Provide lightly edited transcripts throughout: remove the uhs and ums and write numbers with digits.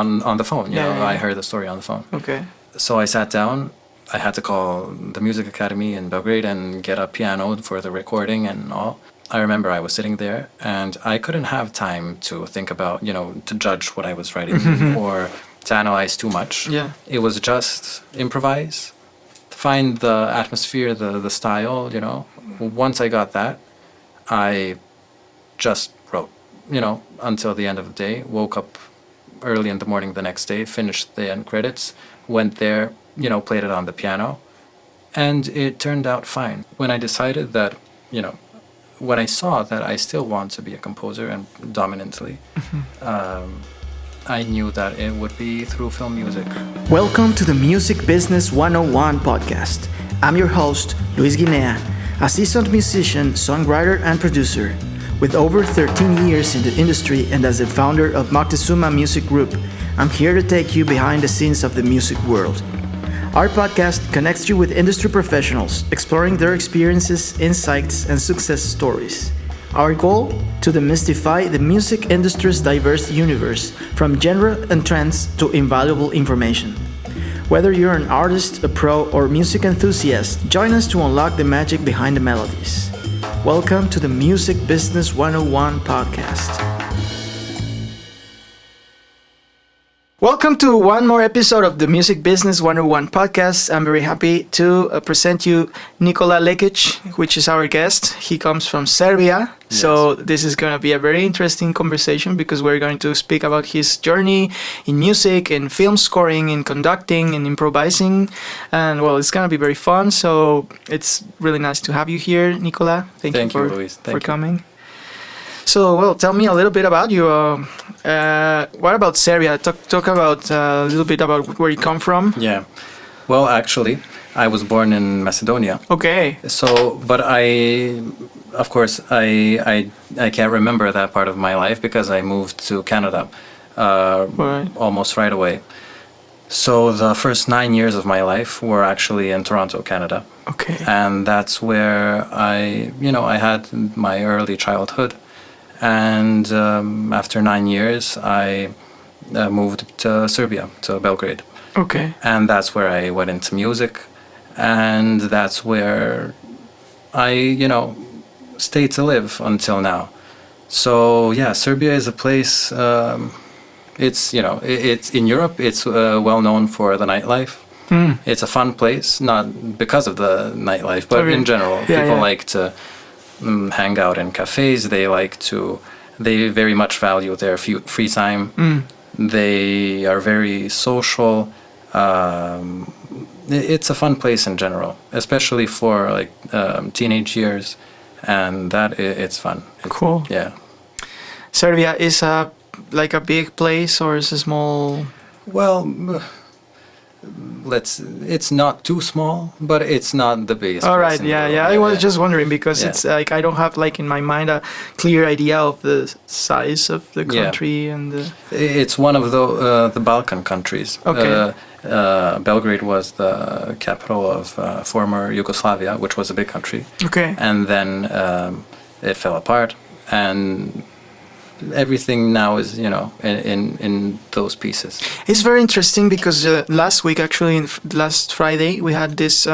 on the phone. I heard the story on the phone. Okay. So I sat down. I had to call the music academy in Belgrade and get a piano for the recording and all. I remember I was sitting there and I couldn't have time to think about, to judge what I was writing or to analyze too much. Yeah. It was just improvise, find the atmosphere, the style, Once I got that, I just wrote, until the end of the day. Woke up early in the morning the next day, finished the end credits, went there, played it on the piano, and it turned out fine. When I decided that, when I saw that I still want to be a composer and dominantly, I knew that it would be through film music. Welcome to the Music Business 101 podcast. I'm your host, Luis Guinea, a seasoned musician, songwriter, and producer. With over 13 years in the industry and as a founder of Moctezuma Music Group, I'm here to take you behind the scenes of the music world. Our podcast connects you with industry professionals, exploring their experiences, insights, and success stories. Our goal? To demystify the music industry's diverse universe, from genre and trends to invaluable information. Whether you're an artist, a pro, or music enthusiast, join us to unlock the magic behind the melodies. Welcome to the Music Business 101 podcast. Welcome to one more episode of the Music Business 101 podcast. I'm very happy to present you Nikola Lekic, which is our guest. He comes from Serbia. Yes. So this is going to be a very interesting conversation because we're going to speak about his journey in music, in film scoring, in conducting, in improvising. And well, it's going to be very fun. So it's really nice to have you here, Nikola. Thank you, Luis. For coming. So, well, tell me a little bit about you. What about Serbia? Talk about a little bit about where you come from. Yeah. Well, actually, I was born in Macedonia. Okay. So, but of course, I can't remember that part of my life because I moved to Canada almost right away. So the first 9 years of my life were actually in Toronto, Canada. Okay. And that's where I had my early childhood. And after 9 years, I moved to Serbia, to Belgrade. Okay. And that's where I went into music. And that's where I, stayed to live until now. So, yeah, Serbia is a place, it's in Europe, it's well known for the nightlife. It's a fun place, not because of the nightlife, but in general. People like to hang out in cafes. They very much value their free time. They are very social. It's a fun place in general, especially for teenage years, and it's fun. Cool. Yeah. Serbia is a big place or is it small? Well, it's not too small, but it's not the biggest. All right, yeah. I was just wondering because it's I don't have in my mind a clear idea of the size of the country and. It's one of the Balkan countries. Okay. Belgrade was the capital of former Yugoslavia, which was a big country. Okay. And then it fell apart, and everything now is in those pieces. It's very interesting because last week, actually last Friday, we had this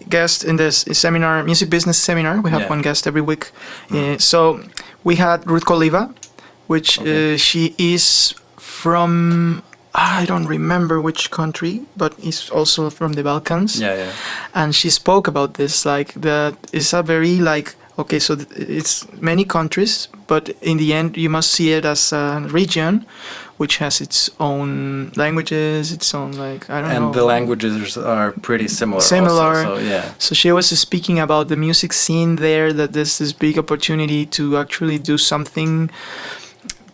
guest in this seminar, music business seminar. We have one guest every week. So we had Ruth Koliva, which she is from, I don't remember which country, but is also from the Balkans. Yeah. And she spoke about this, that it's a very okay, so it's many countries, but in the end, you must see it as a region which has its own languages, its own, I don't know. And the languages are pretty similar. Also, so, yeah. So she was speaking about the music scene there, that there's this big opportunity to actually do something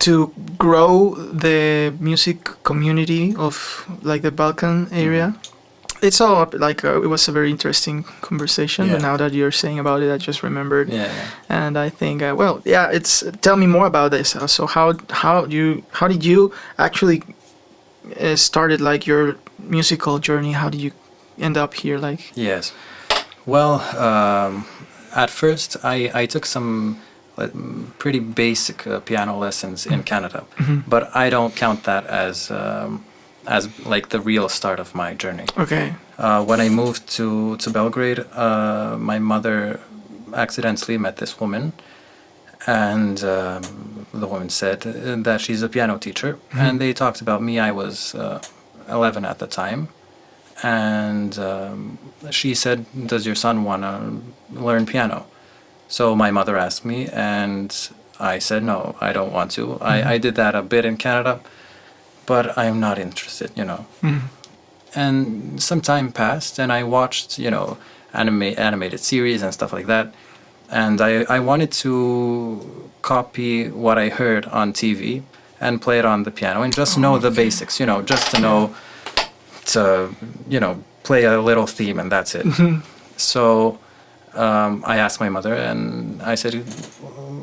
to grow the music community of, the Balkan area. It's all it was a very interesting conversation. But now that you're saying about it, I just remembered. Yeah. And I think, tell me more about this. So how did you actually started your musical journey? How did you end up here? Yes. Well, at first I took some pretty basic piano lessons in Canada, but I don't count that as like the real start of my journey. Okay. When I moved to Belgrade, my mother accidentally met this woman, and the woman said that she's a piano teacher, and they talked about me. I was 11 at the time, and she said, "Does your son want to learn piano?" So my mother asked me, and I said, "No, I don't want to. I did that a bit in Canada, but I'm not interested, you know." And some time passed, and I watched, you know, animated series and stuff like that. And I wanted to copy what I heard on TV and play it on the piano and just know the basics, you know, just to know to, you know, play a little theme and that's it. So I asked my mother and I said,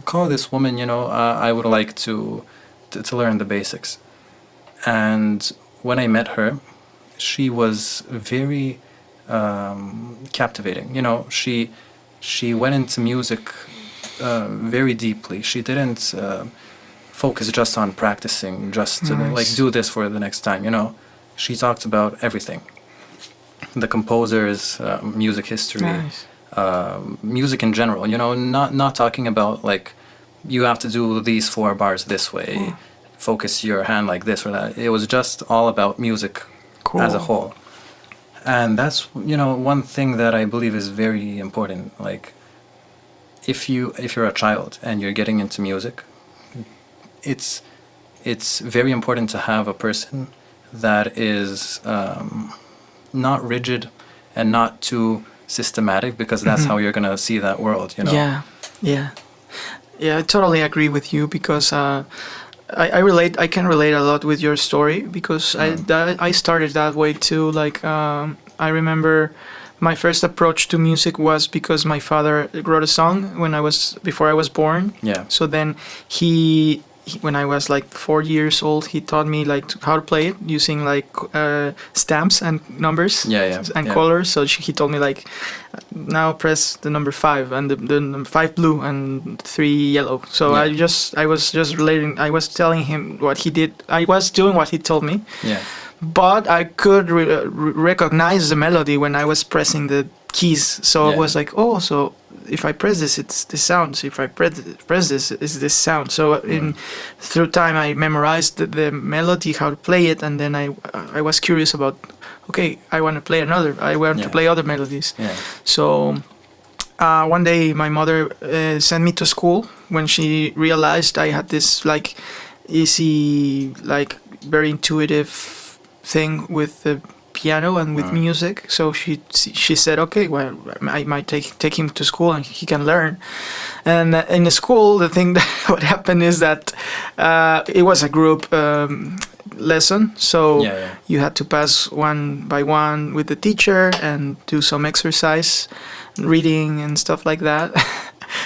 call this woman, you know, I would like to learn the basics. And when I met her, she was very captivating. You know, she went into music very deeply. She didn't focus just on practicing, just to like do this for the next time. You know, she talked about everything: the composers, music history, music in general. You know, not talking about like you have to do these 4 bars this way, focus your hand like this or that. It was just all about music as a whole. And that's, you know, one thing that I believe is very important. Like, if you're a child and you're getting into music, it's very important to have a person that is not rigid and not too systematic, because that's how you're gonna see that world. You know. Yeah. I totally agree with you, because I can relate a lot with your story, because I started that way too. Like I remember my first approach to music was because my father wrote a song before I was born. Yeah. So then he when I was like 4 years old, he taught me like how to play it using like stamps and numbers and colors. So he told me like, now press the number 5 and the number 5 blue and 3 yellow. So I was just relating. I was telling him what he did. I was doing what he told me. Yeah. But I could recognize the melody when I was pressing the keys. So I was like, oh, so if I press this, it's this sound. So if I press this, it's this sound. So through time, I memorized the melody, how to play it, and then I was curious about, okay, I want to play I want to play other melodies. Yeah. So one day, my mother sent me to school when she realized I had this like easy, like very intuitive thing with the piano and with music. So she said, okay, well, I might take him to school and he can learn. And in the school, the thing that what happened is that it was a group lesson. So you had to pass one by one with the teacher and do some exercise, reading and stuff like that.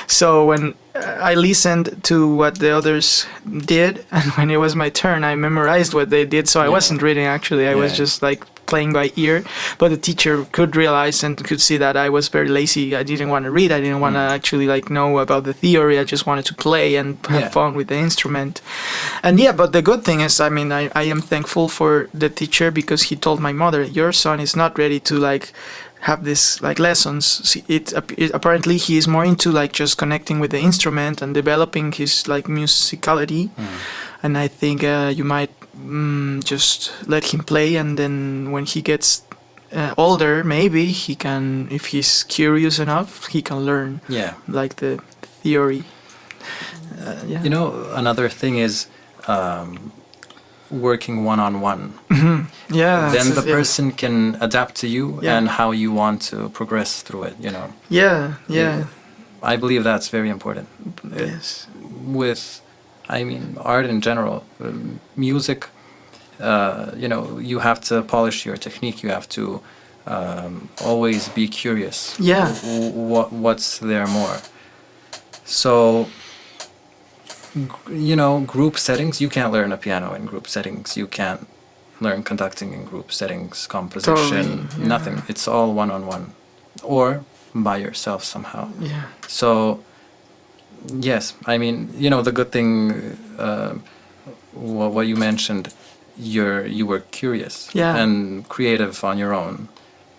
So when I listened to what the others did, and when it was my turn, I memorized what they did. So I wasn't reading, actually. I was just like playing by ear. But the teacher could realize and could see that I was very lazy. I didn't want to read. I didn't want to actually like know about the theory. I just wanted to play and have fun with the instrument. And but the good thing is, I mean, I am thankful for the teacher, because he told my mother, your son is not ready to like have this like lessons. It apparently he is more into like just connecting with the instrument and developing his like musicality. And I think you might just let him play, and then when he gets older, maybe he can, if he's curious enough, he can learn like the theory. You know, another thing is working one-on-one. Then the person can adapt to you and how you want to progress through it, you know. I believe that's very important. Yes. With, I mean, art in general, music, you know, you have to polish your technique. You have to always be curious. What's there more? So, you know, group settings, you can't learn a piano in group settings. You can't learn conducting in group settings, composition, nothing. It's all one-on-one or by yourself somehow. So Yes, I mean, the good thing, what you mentioned, you were curious Yeah. and creative on your own.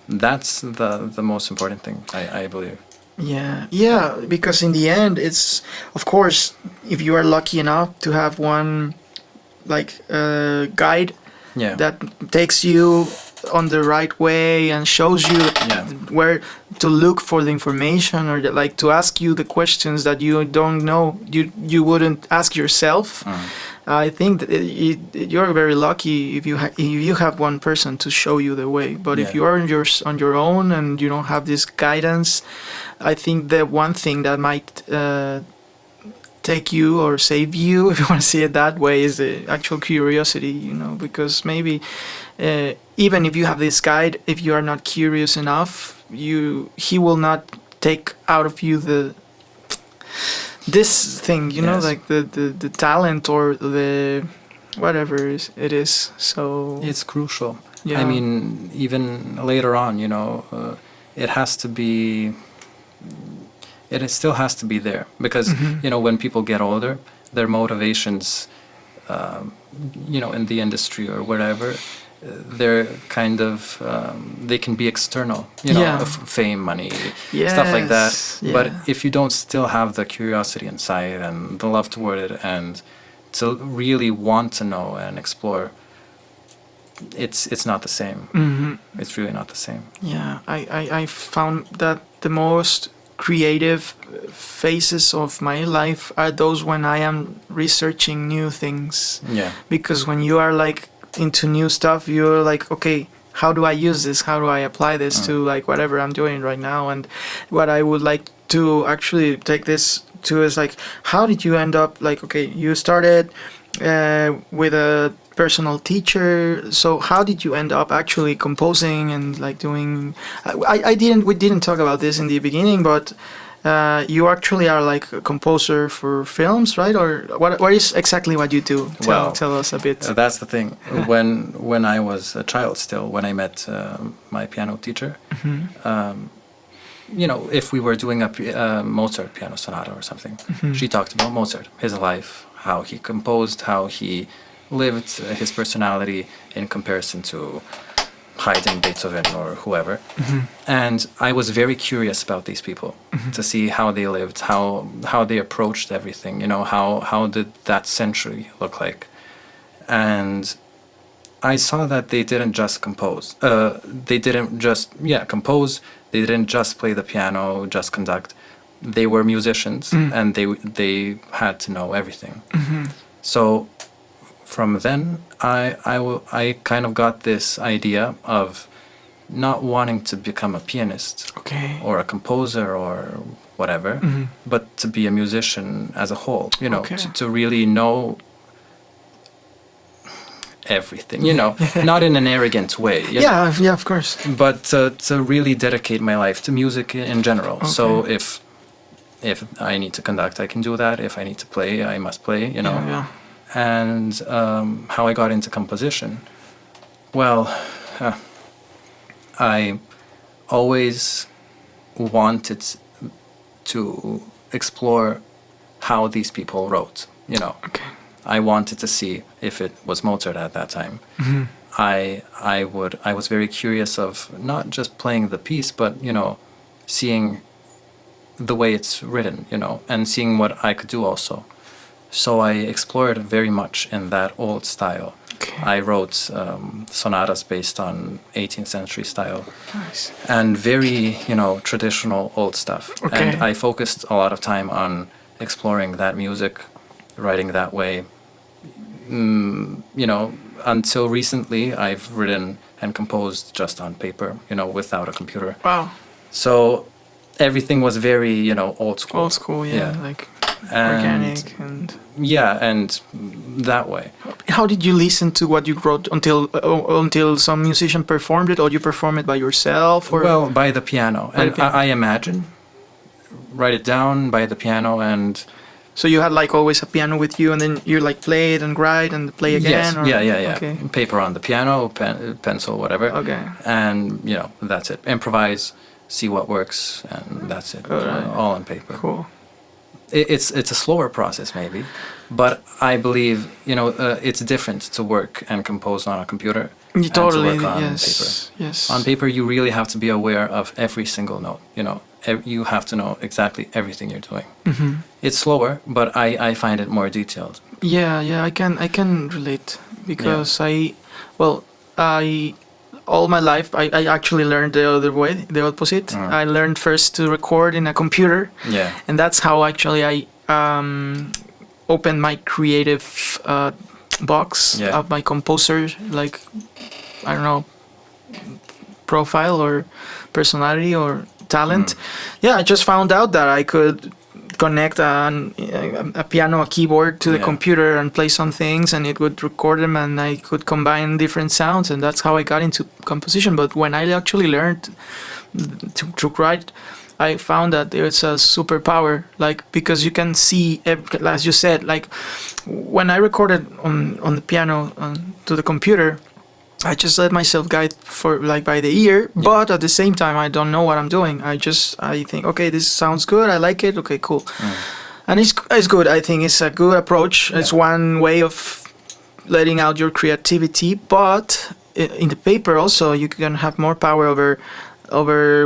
That's the most important thing, I believe. Yeah, yeah, because in the end, it's, of course, if you are lucky enough to have one like guide Yeah. that takes you on the right way and shows you Yeah. where to look for the information, or like to ask you the questions that you don't know, you wouldn't ask yourself. I think that you're very lucky if you have one person to show you the way. But if Yeah. you are on your own and you don't have this guidance, I think the one thing that might take you or save you, if you want to see it that way, is the actual curiosity. Because maybe even if you have this guide, if you are not curious enough, he will not take out of you this thing, Yes. like the talent or the whatever it is. So It's crucial. Yeah. I mean, even later on, it has to be. It still has to be there because when people get older, their motivations, in the industry or wherever, they're kind of they can be external, Yeah. of fame, money, stuff like that. Yes, But yeah. if you don't still have the curiosity inside and the love toward it and to really want to know and explore, it's not the same. It's really not the same. Yeah, I found that the most creative phases of my life are those when I am researching new things. Yeah. Because when you are like into new stuff, you're like, okay, how do I use this? How do I apply this to like whatever I'm doing right now? And what I would like to actually take this to is like, how did you end up like, okay, you started with a personal teacher. So how did you end up actually composing and like doing? We didn't talk about this in the beginning, but you actually are like a composer for films, right? Or what is exactly what you do? Tell us a bit. That's the thing. When I was a child still, when I met my piano teacher, if we were doing a Mozart piano sonata or something, she talked about Mozart, his life, how he composed, how he lived, his personality in comparison to Haydn, Beethoven, or whoever. And I was very curious about these people to see how they lived, how they approached everything, how did that century look like. And I saw that they didn't just compose. They didn't just, compose. They didn't just play the piano, just conduct. They were musicians, and they had to know everything. So from then, I kind of got this idea of not wanting to become a pianist or a composer or whatever, but to be a musician as a whole, to really know everything, not in an arrogant way. Yeah, of course. But to really dedicate my life to music in general. So if I need to conduct, I can do that. If I need to play, I must play, Yeah. And how I got into composition. Well, I always wanted to explore how these people wrote, I wanted to see if it was Mozart at that time. I was very curious of not just playing the piece, but seeing the way it's written, and seeing what I could do also. So I explored very much in that old style. I wrote sonatas based on 18th century style. Nice. And very, traditional old stuff. And I focused a lot of time on exploring that music, writing that way. Until recently, I've written and composed just on paper, without a computer. Wow. So everything was very, old school. Old school, yeah. Like And organic and... Yeah, and that way. How did you listen to what you wrote until some musician performed it, or you perform it by yourself? Or? Well, by the piano. By And the piano. I imagine, write it down by the piano and... So you had like always a piano with you, and then you like play it and write and play again? Yes, or? yeah. Okay. Paper on the piano, pencil, whatever. Okay. And, that's it. Improvise, see what works, and that's it. All right. All on paper. Cool. it's a slower process maybe, but I believe it's different to work and compose on a computer and to Totally, work on yes, paper. yes. On paper, you really have to be aware of every single note. You have to know exactly everything you're doing. It's slower, but I find it more detailed. Yeah, I can relate because I all my life I actually learned the other way, the opposite. I learned first to record in a computer, Yeah. and that's how actually I opened my creative box of my composer, like, I don't know, profile or personality or talent. Yeah, I just found out that I could connect a piano, a keyboard to the computer and play some things, and it would record them, and I could combine different sounds, and that's how I got into composition. But when I actually learned to write, I found that it's a superpower, like, because you can see, as you said, like when I recorded on the piano to the computer, I just let myself guide for like by the ear, but at the same time I don't know what I'm doing. I think, okay, this sounds good, I like it, okay, cool. And it's good. I think it's a good approach. It's one way of letting out your creativity, but in the paper also you can have more power over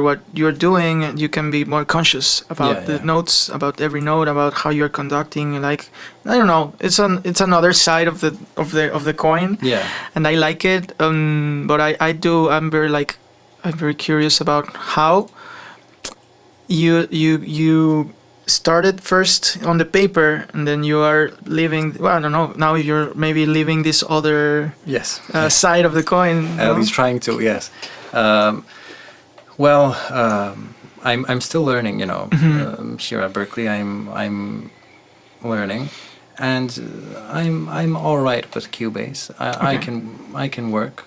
what you're doing, and you can be more conscious about the notes, about every note, about how you're conducting. Like, I don't know, it's another side of the coin. Yeah. And I like it. But I'm very curious about how you started first on the paper, and then you are living. Well, I don't know. Now you're maybe living this other side of the coin. At least trying to, yes. I'm still learning. Here at Berkeley, I'm learning, and I'm all right with Cubase. I can work,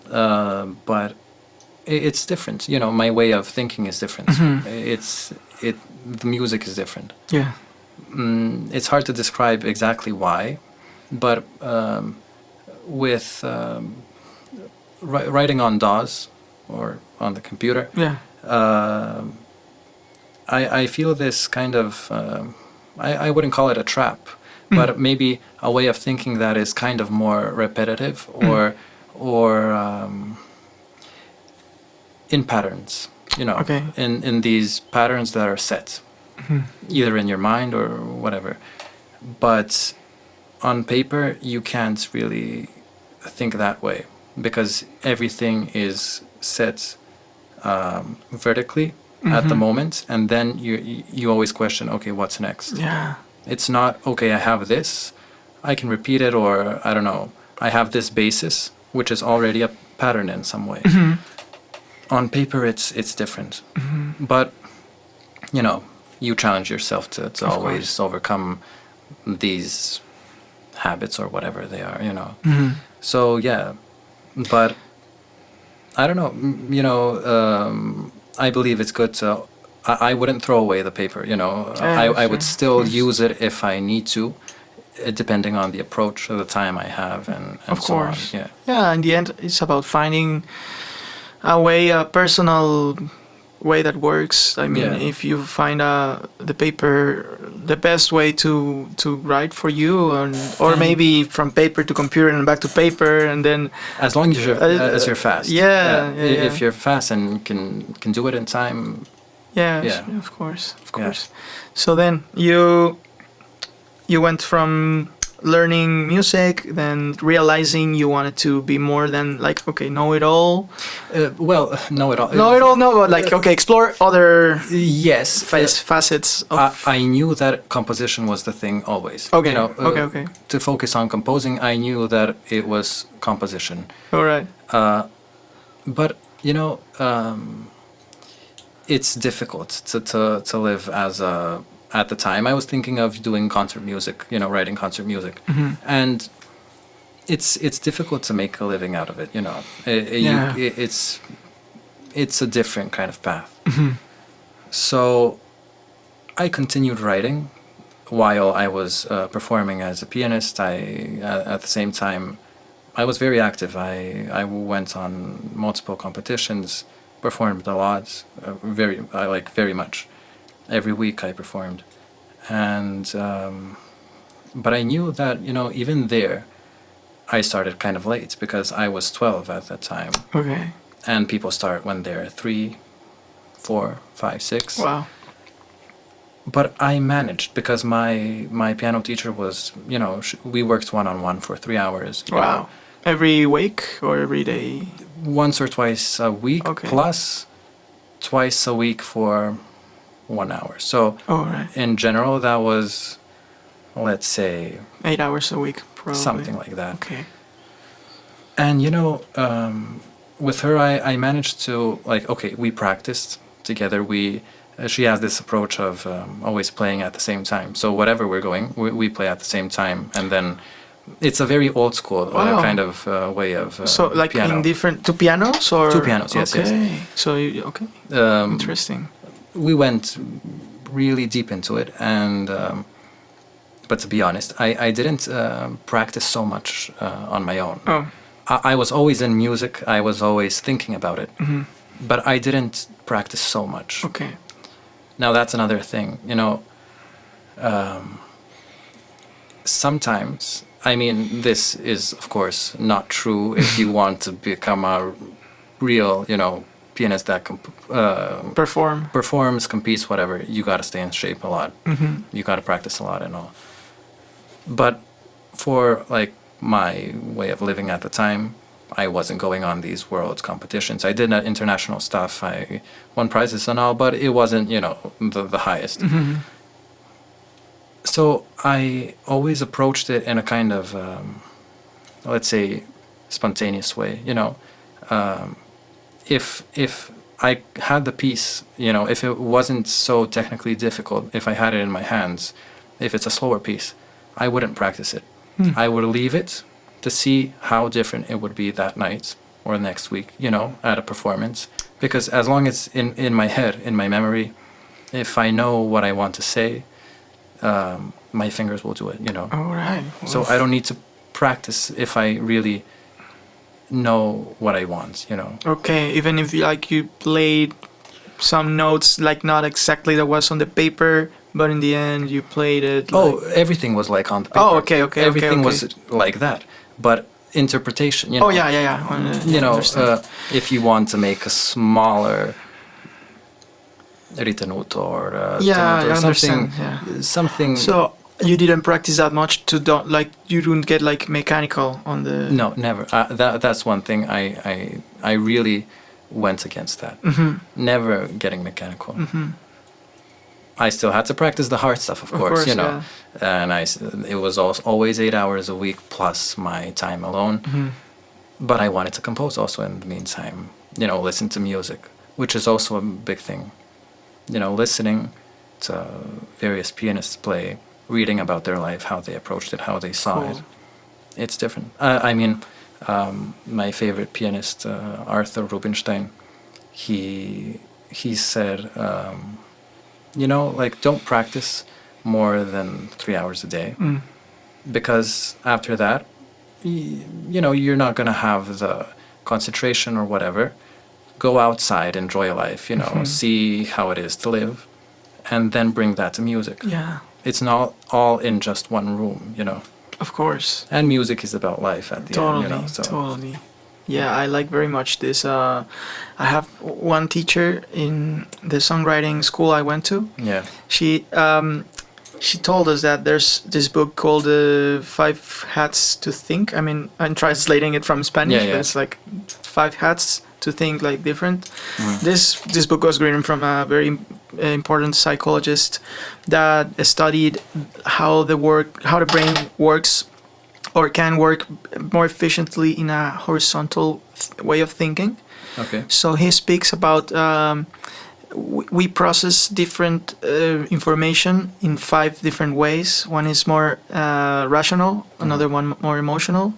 but it's different. My way of thinking is different. The music is different. Yeah. It's hard to describe exactly why, but with writing on DAWs or on the computer, I feel this kind of I wouldn't call it a trap, but maybe a way of thinking that is kind of more repetitive or in patterns. In these patterns that are set, either in your mind or whatever. But on paper, you can't really think that way, because everything is set vertically at the moment, and then you always question, okay, what's next? Yeah. It's not, okay, I have this, I can repeat it, or I don't know, I have this basis, which is already a pattern in some way. On paper, it's different, but you challenge yourself to always overcome these habits or whatever they are. So yeah, but I don't know. I believe it's good to. I wouldn't throw away the paper. I would still use it if I need to, depending on the approach or the time I have, and of so course. on. Yeah. In the end, it's about finding a personal way that works. I mean, if you find the paper the best way to write for you, or maybe from paper to computer and back to paper, and then as long as you're fast. If you're fast and can do it in time. Of course. So then you went from learning music, then realizing you wanted to be more than like, okay, know it all. Know it all. No, but like, okay, explore other facets of. I knew that composition was the thing always. Okay. To focus on composing, I knew that it was composition. All right. But it's difficult to live as a. At the time, I was thinking of doing concert music, writing concert music, and it's difficult to make a living out of it. It's a different kind of path. So I continued writing while I was performing as a pianist. At the same time, I was very active. I went on multiple competitions, performed a lot, very much. Every week I performed, And but I knew that, even there, I started kind of late because I was 12 at that time. Okay. And people start when they're 3, 4, 5, 6. Wow. But I managed because my piano teacher was, we worked one-on-one for 3 hours. you Wow. know, Every week or every day? once or twice a week, Okay. plus twice a week for 1 hour. So Oh, right. in general, that was, let's say, 8 hours a week, probably. something like that. Okay. And with her, I managed to, like, okay, we practiced together. She has this approach of always playing at the same time. So whatever we're going, we play at the same time, and then it's a very old school Wow. kind of way of So, like piano. in different two pianos or 2 pianos, yes, okay. yes. So okay, interesting. We went really deep into it, and but to be honest, I didn't practice so much on my own. Oh, I was always in music. I was always thinking about it, mm-hmm. but I didn't practice so much. Okay. Now that's another thing, sometimes, I mean, this is of course not true if you want to become a real, pianist that performs, competes, whatever. You got to stay in shape a lot. Mm-hmm. You got to practice a lot and all. But for like my way of living at the time, I wasn't going on these world competitions. I did international stuff. I won prizes and all, but it wasn't, the highest. Mm-hmm. So I always approached it in a kind of, let's say, spontaneous way. If I had the piece, if it wasn't so technically difficult, if I had it in my hands, if it's a slower piece, I wouldn't practice it. I would leave it to see how different it would be that night or next week, at a performance. Because as long as in my head, in my memory, if I know what I want to say, my fingers will do it, All right. So I don't need to practice if I really know what I want, Okay, even if you played some notes like not exactly that was on the paper, but in the end you played it. Everything was like on the paper. Oh, okay. Everything okay. was like that. But interpretation, Oh yeah. Understand. If you want to make a smaller ritenuto or tenuto or something, something. So you didn't practice that much you didn't get like mechanical on the. No, never. That's one thing I really went against that. Mm-hmm. Never getting mechanical. Mm-hmm. I still had to practice the hard stuff, of course, Yeah. And it was always 8 hours a week plus my time alone. Mm-hmm. But I wanted to compose also in the meantime, listen to music, which is also a big thing. Listening to various pianists play, reading about their life, how they approached it, how they saw Cool. it. It's different. My favorite pianist, Arthur Rubinstein, he said, don't practice more than 3 hours a day, because after that, you're not going to have the concentration or whatever. Go outside, enjoy life, see how it is to live, and then bring that to music. Yeah. It's not all in just one room, Of course. And music is about life at the end, so. Totally. Yeah, I like very much this. I have one teacher in the songwriting school I went to. Yeah. She told us that there's this book called Five Hats to Think. I mean, I'm translating it from Spanish, Yeah. but it's like 5 hats to think like different. This book was written from a very important psychologist that studied how the brain works or can work more efficiently in a horizontal way of thinking. Okay. So he speaks about we process different information in 5 different ways. One is more rational, another one more emotional,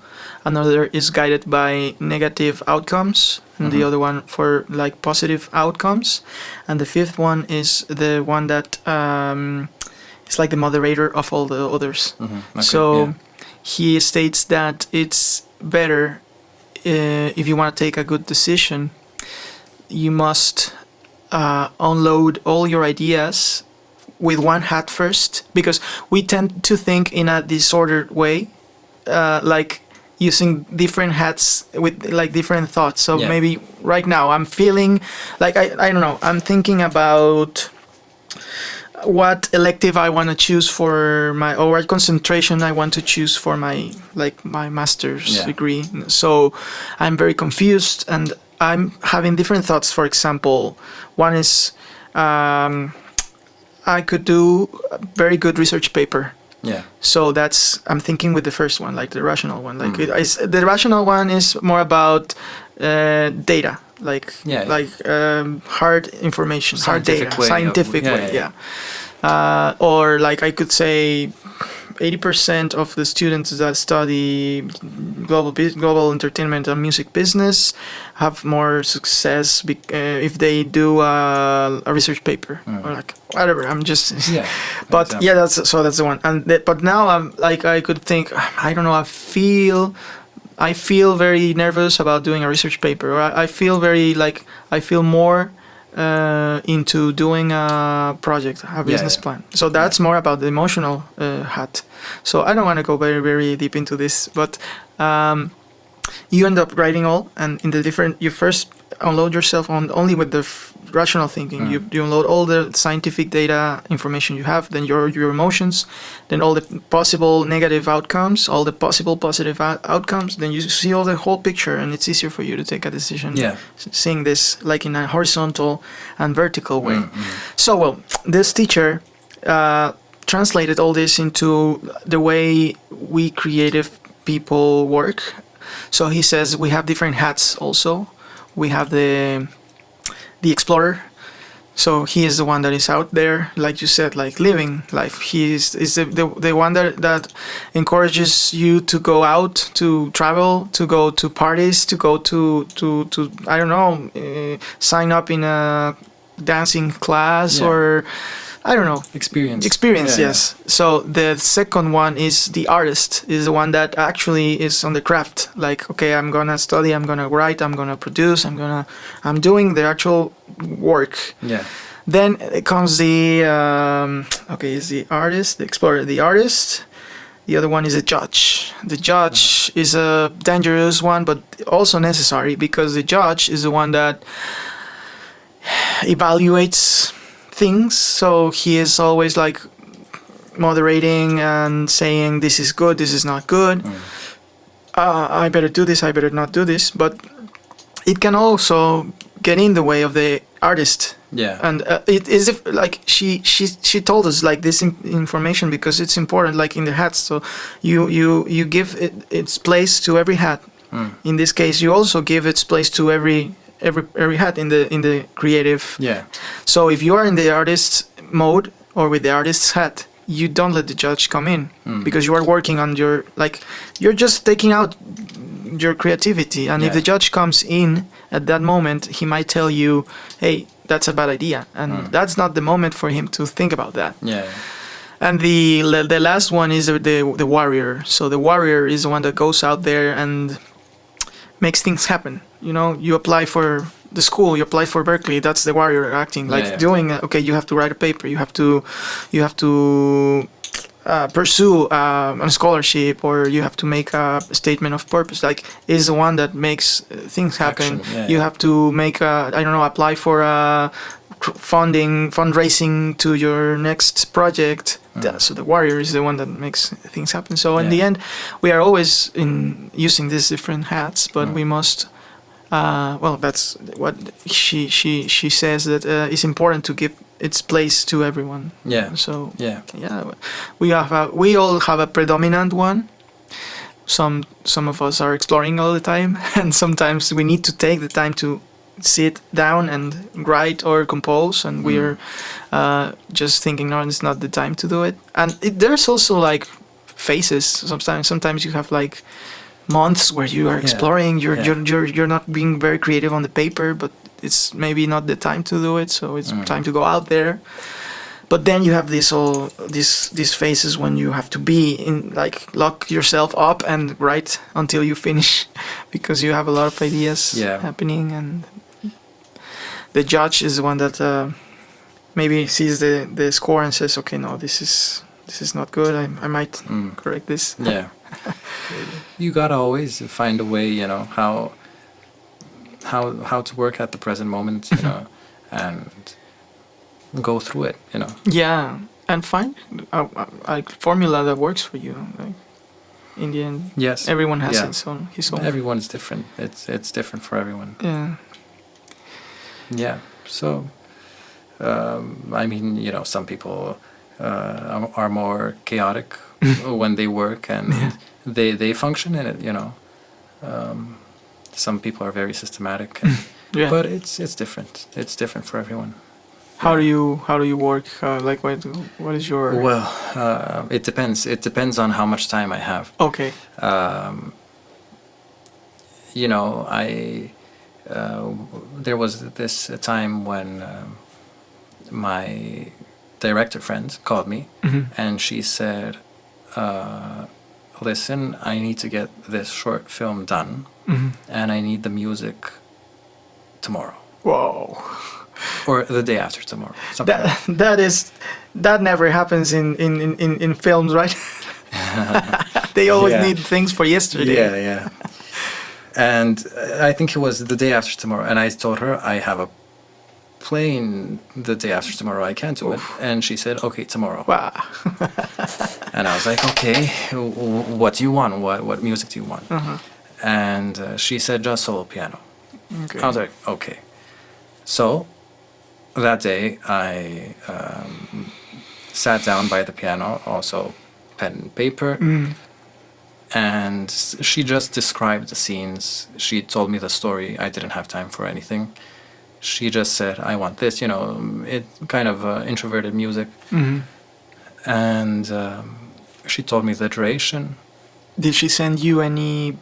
another is guided by negative outcomes, and the other one for like positive outcomes, and the 5th one is the one that is like the moderator of all the others. Okay, So he states that it's better if you want to take a good decision, you must unload all your ideas with one hat first, because we tend to think in a disordered way, like using different hats with like different thoughts. So maybe right now I'm feeling like I don't know, I'm thinking about what elective I want to choose for my, or what concentration I want to choose for my master's degree. So I'm very confused and I'm having different thoughts. For example, one is I could do a very good research paper. Yeah. So I'm thinking with the first one, like the rational one. Like the rational one is more about data, hard information, Scientific hard data, scientific way. Or like I could say 80% of the students that study global entertainment and music business have more success if they do a research paper or like whatever. I'm just but that's the one. And but now I'm like, I could think, I don't know, I feel very nervous about doing a research paper, or I feel more into doing a project, a business plan. So that's more about the emotional hat. So I don't want to go very, very deep into this, but you end up writing all, and in the different, you first unload yourself on only with the rational thinking. You unload all the scientific data information you have, then your emotions, then all the possible negative outcomes, all the possible positive outcomes, then you see all the whole picture, and it's easier for you to take a decision. Seeing this like in a horizontal and vertical way. So well, this teacher translated all this into the way we creative people work. So he says we have different hats also. We have the explorer. So he is the one that is out there, like you said, like living life. He is the one that encourages you to go out, to travel, to go to parties, to go to I don't know, sign up in a dancing class or I don't know. Experience, yes. So the second one is the artist, is the one that actually is on the craft. Like, okay, I'm gonna study, I'm gonna write, I'm gonna produce, I'm doing the actual work. Yeah. Then it comes the is the artist, the explorer, the artist. The other one is a judge. The judge is a dangerous one, but also necessary, because the judge is the one that evaluates things. So he is always like moderating and saying this is good, this is not good. I better do this, I better not do this. But it can also get in the way of the artist. Yeah. And it is like she told us like this information because it's important, like in the hats. So you give it its place to every hat. In this case, you also give its place to every hat in the creative. Yeah. So if you are in the artist mode or with the artist's hat, you don't let the judge come in because you are working on you're just taking out your creativity. And if the judge comes in at that moment, he might tell you, hey, that's a bad idea. And that's not the moment for him to think about that. Yeah. And the last one is the warrior. So the warrior is the one that goes out there and makes things happen. You know, you apply for the school, you apply for Berkeley. That's the warrior acting, doing. Okay, you have to write a paper. You have to pursue a scholarship, or you have to make a statement of purpose. Like, is the one that makes things happen. You have to make apply for a fundraising to your next project. So the warrior is the one that makes things happen. So in the end, we are always using these different hats, but we must. That's what she says, that it's important to give its place to everyone. Yeah. So we all have a predominant one. Some of us are exploring all the time, and sometimes we need to take the time to sit down and write or compose, and we're just thinking, no, it's not the time to do it. And there's also like phases. Sometimes you have like months where you are exploring. You're not being very creative on the paper, but it's maybe not the time to do it. So it's time to go out there. But then you have these phases when you have to be in, like, lock yourself up and write until you finish, because you have a lot of ideas happening. And the judge is the one that maybe sees the score and says, okay, no, this is not good. I might correct this. Yeah. You gotta always find a way, how to work at the present moment, and go through it, Yeah, and find a formula that works for you. Like, in the end, Yes. everyone has Yeah. his own. Everyone's different. It's different for everyone. Yeah. Yeah. So, I mean, some people are more chaotic when they work, and they function in it. Some people are very systematic, Yeah. but it's different. It's different for everyone. How do you work? Like what is your? Well, it depends. It depends on how much time I have. Okay. There was this time when my director friend called me, and she said, listen, I need to get this short film done, and I need the music tomorrow. Whoa. Or the day after tomorrow. Something like That never happens in films, right? They always Yeah. need things for yesterday. Yeah. And I think it was the day after tomorrow. And I told her I have a plane the day after tomorrow. I can't do it. And she said, okay, tomorrow. Wow. And I was like, okay, what do you want? What music do you want? And she said, just solo piano. Okay. I was like, okay. So that day I sat down by the piano, also pen and paper, and she just described the scenes. She told me the story. I didn't have time for anything. She just said, I want this, it kind of introverted music. And she told me the duration. Did she send you any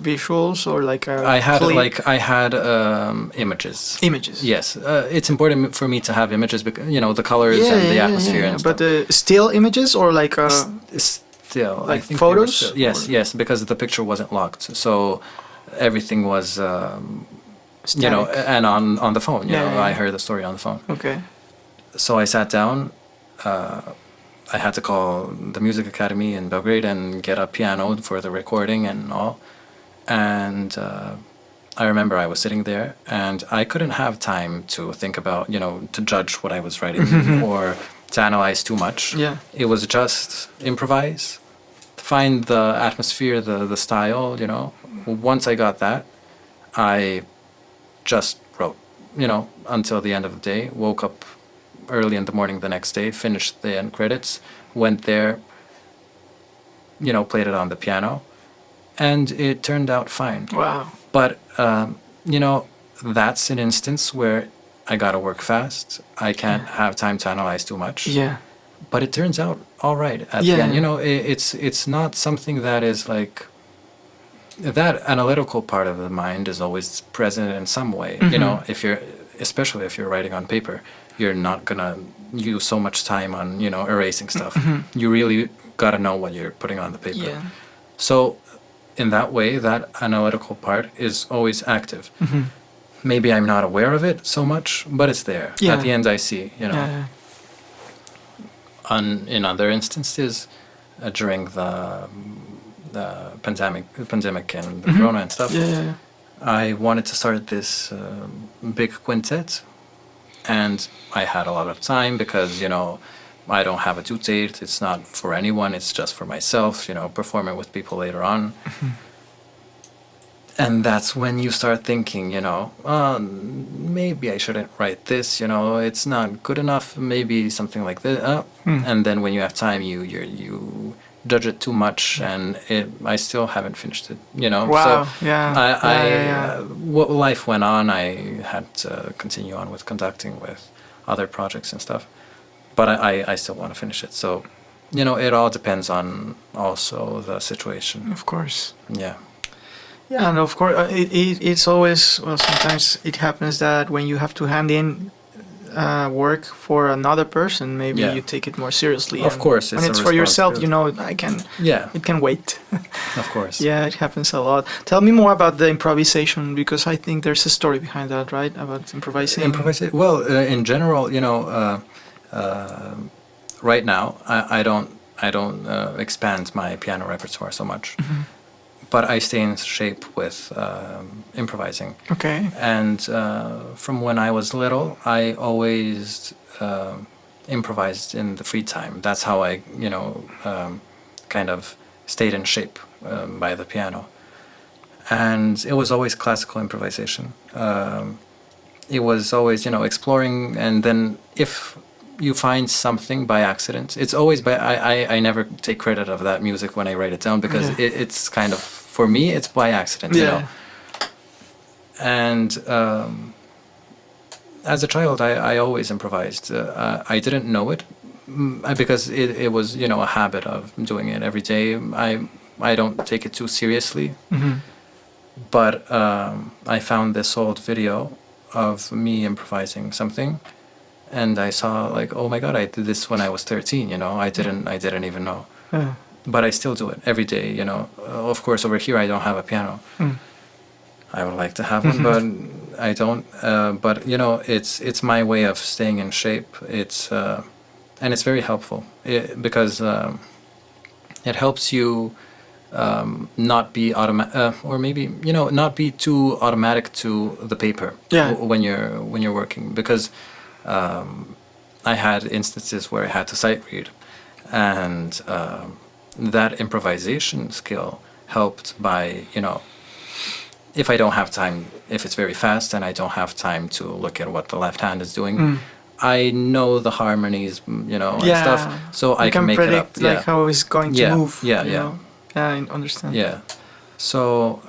visuals or like a I had images. images? Yes, it's important for me to have images because the colors and the atmosphere and stuff. But still images or like Still, like I think they were photos? still- yes, Or- yes, because the picture wasn't locked, so everything was static? and on the phone. Yeah. I heard the story on the phone. Okay. So I sat down. I had to call the music academy in Belgrade and get a piano for the recording and all. And I remember I was sitting there and I couldn't have time to think about, to judge what I was writing or to analyze too much. Yeah. It was just improvise, find the atmosphere, the style, Once I got that, I just wrote, until the end of the day, woke up early in the morning the next day, finished the end credits, went there, played it on the piano, and it turned out fine. Wow. But, that's an instance where I gotta work fast. I can't have time to analyze too much. Yeah. But it turns out all right at the end. It's not something that is like, that analytical part of the mind is always present in some way. Especially if you're writing on paper, you're not gonna use so much time on, erasing stuff. You really gotta know what you're putting on the paper. Yeah. So in that way, that analytical part is always active. Maybe I'm not aware of it so much, but it's there. Yeah. At the end, I see, Yeah. In other instances, during the pandemic and the corona and stuff, Yeah. I wanted to start this big quintet, and I had a lot of time because, I don't have a due date. It's not for anyone. It's just for myself, performing with people later on. And that's when you start thinking, maybe I shouldn't write this, it's not good enough, maybe something like this. And then when you have time, you judge it too much, and I still haven't finished it, Wow. So Yeah. life went on. I had to continue on with conducting with other projects and stuff. But I still want to finish it. So, it all depends on also the situation. Of course. Yeah. Yeah, and of course, it's always, well, sometimes it happens that when you have to hand in work for another person, maybe Yeah. you take it more seriously. Of course, when it's it's a for yourself, responsibility. Yeah, it can wait. of course. Yeah, it happens a lot. Tell me more about the improvisation, because I think there's a story behind that, right? About improvising. Improvisation. Well, in general, right now I don't expand my piano repertoire so much, but I stay in shape with improvising. Okay. And from when I was little, I always improvised in the free time. That's how I, kind of stayed in shape by the piano. And it was always classical improvisation. It was always, exploring. And then if you find something by accident, it's always by, I never take credit of that music when I write it down, because it's kind of, for me, it's by accident, And as a child, I always improvised. I didn't know it because it was, a habit of doing it every day. I don't take it too seriously. But I found this old video of me improvising something, and I saw like, oh my God, I did this when I was 13. I didn't even know. But I still do it every day. Of course, over here I don't have a piano. I would like to have one, but I don't. But it's my way of staying in shape. It's and it's very helpful because it helps you not be automatic, or maybe not be too automatic to the paper when you're working. Because I had instances where I had to sight read, and that improvisation skill helped by if I don't have time, if it's very fast and I don't have time to look at what the left hand is doing, I know the harmonies, and stuff, so I can make predict it up. like how it's going to move. Yeah, I understand. Yeah, so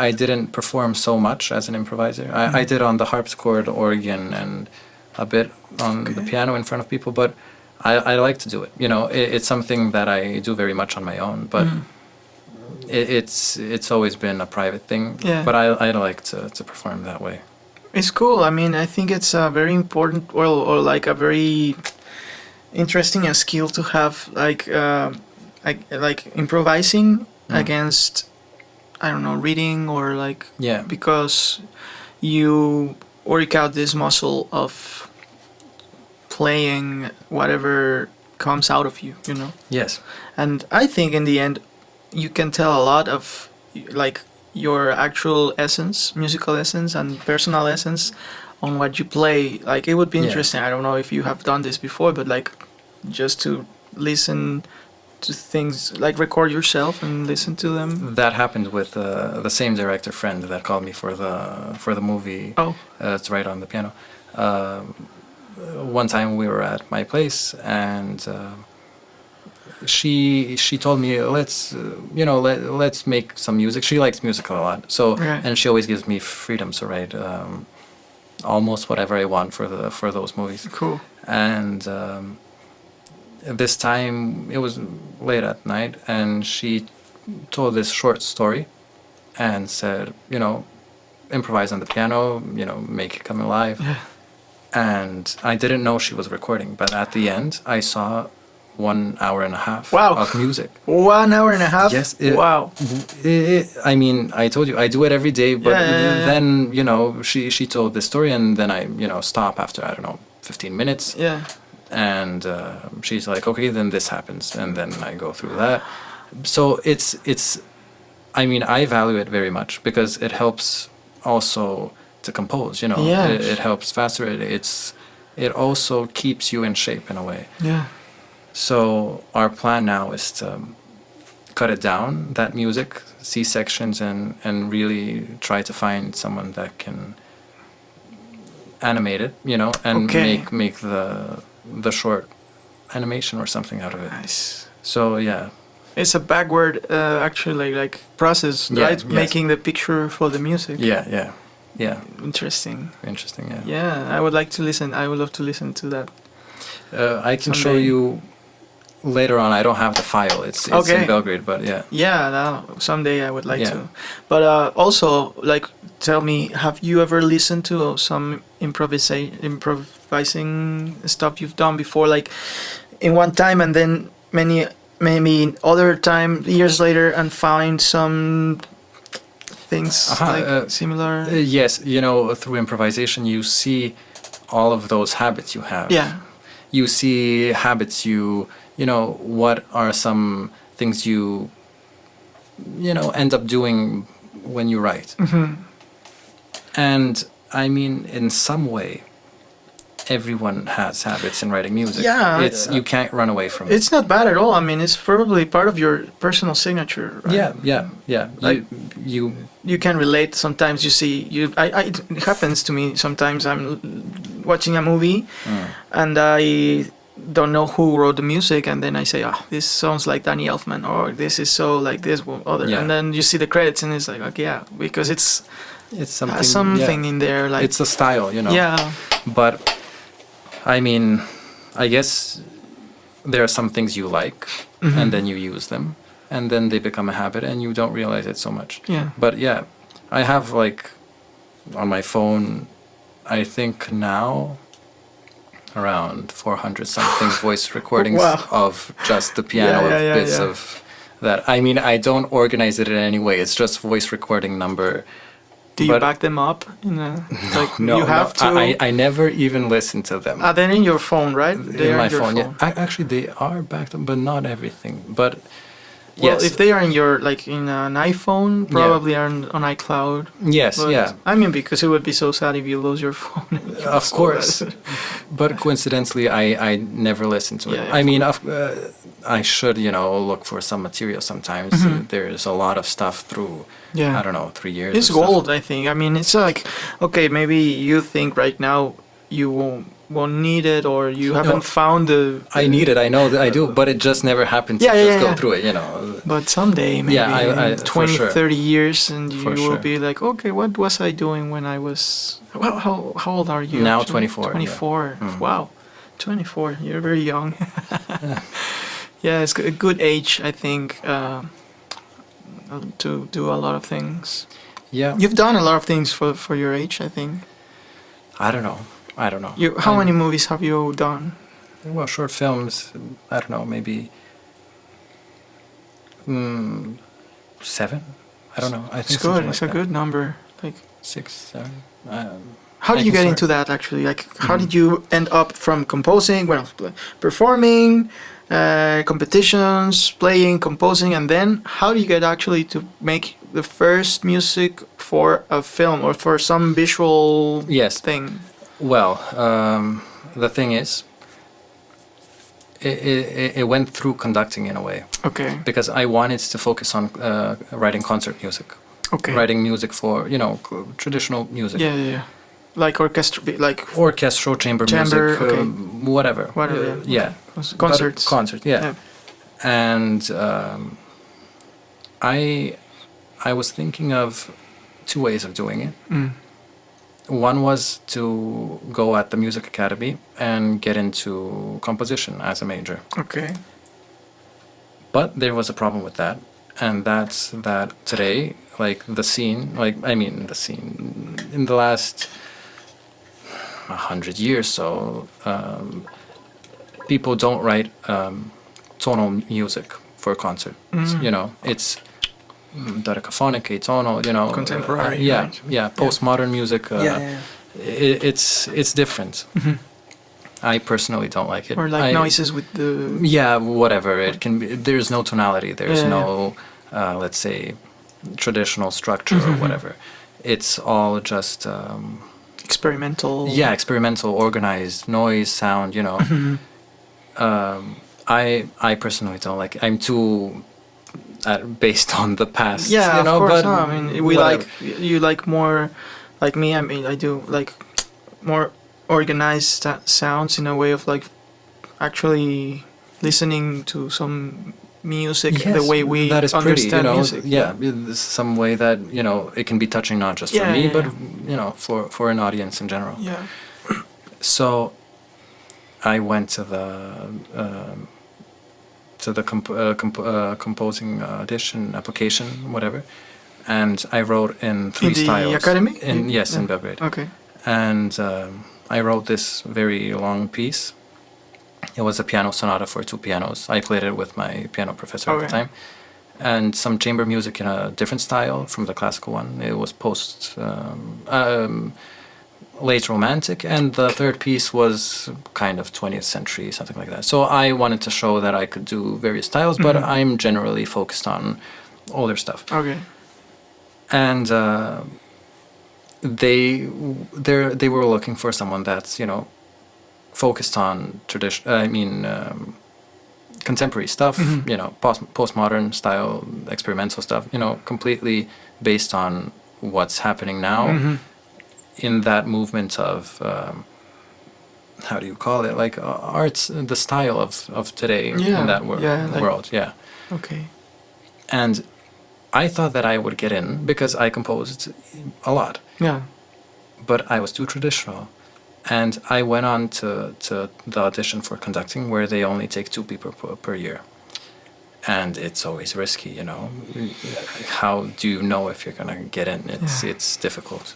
I didn't perform so much as an improviser. I did on the harpsichord, organ, and a bit on the piano in front of people, but I like to do it. It's something that I do very much on my own, but. It's always been a private thing, but I like to perform that way. It's cool. I mean, I think it's a very important, or like a very interesting skill to have, like improvising against, I don't know, reading, or like, because you work out this muscle of playing whatever comes out of you, Yes. And I think in the end, you can tell a lot of like your actual essence, musical essence and personal essence on what you play. Like, it would be interesting. I don't know if you have done this before, but like just to listen to things, like record yourself and listen to them. That happened with the same director friend that called me for the movie. It's right on the piano. One time we were at my place, and she told me, let's make some music. She likes music a lot, so and she always gives me freedom to write almost whatever I want for those movies. Cool. And this time it was late at night, and she told this short story and said, improvise on the piano, make it come alive. And I didn't know she was recording, but at the end I saw 1 hour and a half of music. 1 hour and a half? Yes. Wow. I mean, I told you, I do it every day, but then, she told this story, and then I, stop after, I don't know, 15 minutes. Yeah. And she's like, okay, then this happens. And then I go through that. So it's, I mean, I value it very much because it helps also to compose, it helps faster. It also keeps you in shape in a way. Yeah. So our plan now is to cut it down, that music, see sections, and really try to find someone that can animate it, and make the short animation or something out of it. Nice. So yeah. It's a backward, actually, like process, right? Yes. Making the picture for the music. Yeah. Interesting. Yeah. Yeah, I would like to listen. I would love to listen to that. I can show you later on. I don't have the file. It's Okay. in Belgrade, but yeah. Yeah, no, someday I would like Yeah. to. But also, like, tell me, have you ever listened to some improvising stuff you've done before, like in one time, and then maybe other time years later, and find some things like similar? Yes, through improvisation, you see all of those habits you have. Yeah. You see habits what are some things you end up doing when you write. And I mean, in some way, everyone has habits in writing music. Yeah, you can't run away from it. It's not bad at all. I mean, it's probably part of your personal signature, right? Yeah. Like, you you can relate. Sometimes you see it happens to me. Sometimes I'm watching a movie and I don't know who wrote the music, and then I say, this sounds like Danny Elfman, or this is so like this other. Yeah. And then you see the credits, and it's like, okay, yeah, because it's something in there. Like, it's a style, Yeah. But I mean, I guess there are some things you like, and then you use them, and then they become a habit, and you don't realize it so much. Yeah. But yeah, I have like on my phone, I think now around 400 something voice recordings Wow. of just the piano bits of that. I mean, I don't organize it in any way. It's just voice recording number. Do you back them up? Like, No, you have to. I never even listen to them. They're in your phone, right? They In are my your phone, yeah. Actually, they are backed up, but not everything. But Well, yes, if they are in your, like, in an iPhone, probably are on iCloud. yes, But, yeah, I mean, because it would be so sad if you lose your phone. of course. But coincidentally, I never listen to it. Yeah, I mean, I should, look for some material sometimes. There's a lot of stuff through, I don't know, 3 years. It's of stuff. gold, I think. I mean, it's like, okay, maybe you think right now you won't need it, or you haven't found the... I need it, I know that I do, but it just never happened to go through it, But someday, maybe in 20, for sure. 30 years, and you For will sure. be like, okay, what was I doing when I was... Well, how old are you? Now actually? 24, yeah. 24. Wow. 24. You're very young. Yeah, it's a good age, I think, to do a lot of things. Yeah. You've done a lot of things for your age, I think. I don't know. How many movies have you done? Well, short films, I don't know, maybe 7? I don't know. I think It's good. something It's like a that. good number. Like, 6, 7. how did you get into that, actually? Like, how did you end up from composing, performing, competitions, playing, composing, and then how do you get actually to make the first music for a film or for some visual thing? Well, the thing is, it went through conducting in a way. Okay. Because I wanted to focus on writing concert music. Okay. Writing music for, traditional music. Yeah. Like Orchestral, chamber music, okay. whatever. Yeah. Concerts. Concert, yeah. And I was thinking of 2 ways of doing it. One was to go at the music academy and get into composition as a major. Okay. But there was a problem with that, and that's that today, like the scene, in the last 100 years, so people don't write tonal music for a concert. It's dodecaphonic, atonal, Contemporary. postmodern music. It's different. I personally don't like it. Or like noises with the... Yeah, whatever. It can be. There's no tonality. There's no, let's say, traditional structure or whatever. It's all just... experimental. Yeah, experimental, organized, noise, sound, I personally don't like it. I'm too... based on the past, yeah, of course. but no, I mean, you like more, like me. I mean, I do like more organized sounds in a way of like actually listening to some music the way we that is understand pretty, music. Some way that it can be touching not just for me, but for an audience in general. Yeah. So I went to the to the composing audition application, whatever. And I wrote in three styles. In the academy? In Belgrade. Okay. And I wrote this very long piece. It was a piano sonata for two pianos. I played it with my piano professor at the time. And some chamber music in a different style from the classical one. It was late romantic, and the third piece was kind of 20th century, something like that. So I wanted to show that I could do various styles, but I'm generally focused on older stuff. Okay. And they were looking for someone that's, you know, focused on contemporary stuff, you know, postmodern style, experimental stuff, you know, completely based on what's happening now in that movement of, how do you call it? Like arts, the style of today in that world. Yeah. Okay. And I thought that I would get in because I composed a lot. Yeah. But I was too traditional. And I went on to the audition for conducting, where they only take 2 people per year. And it's always risky, you know. How do you know if you're going to get in? It's difficult.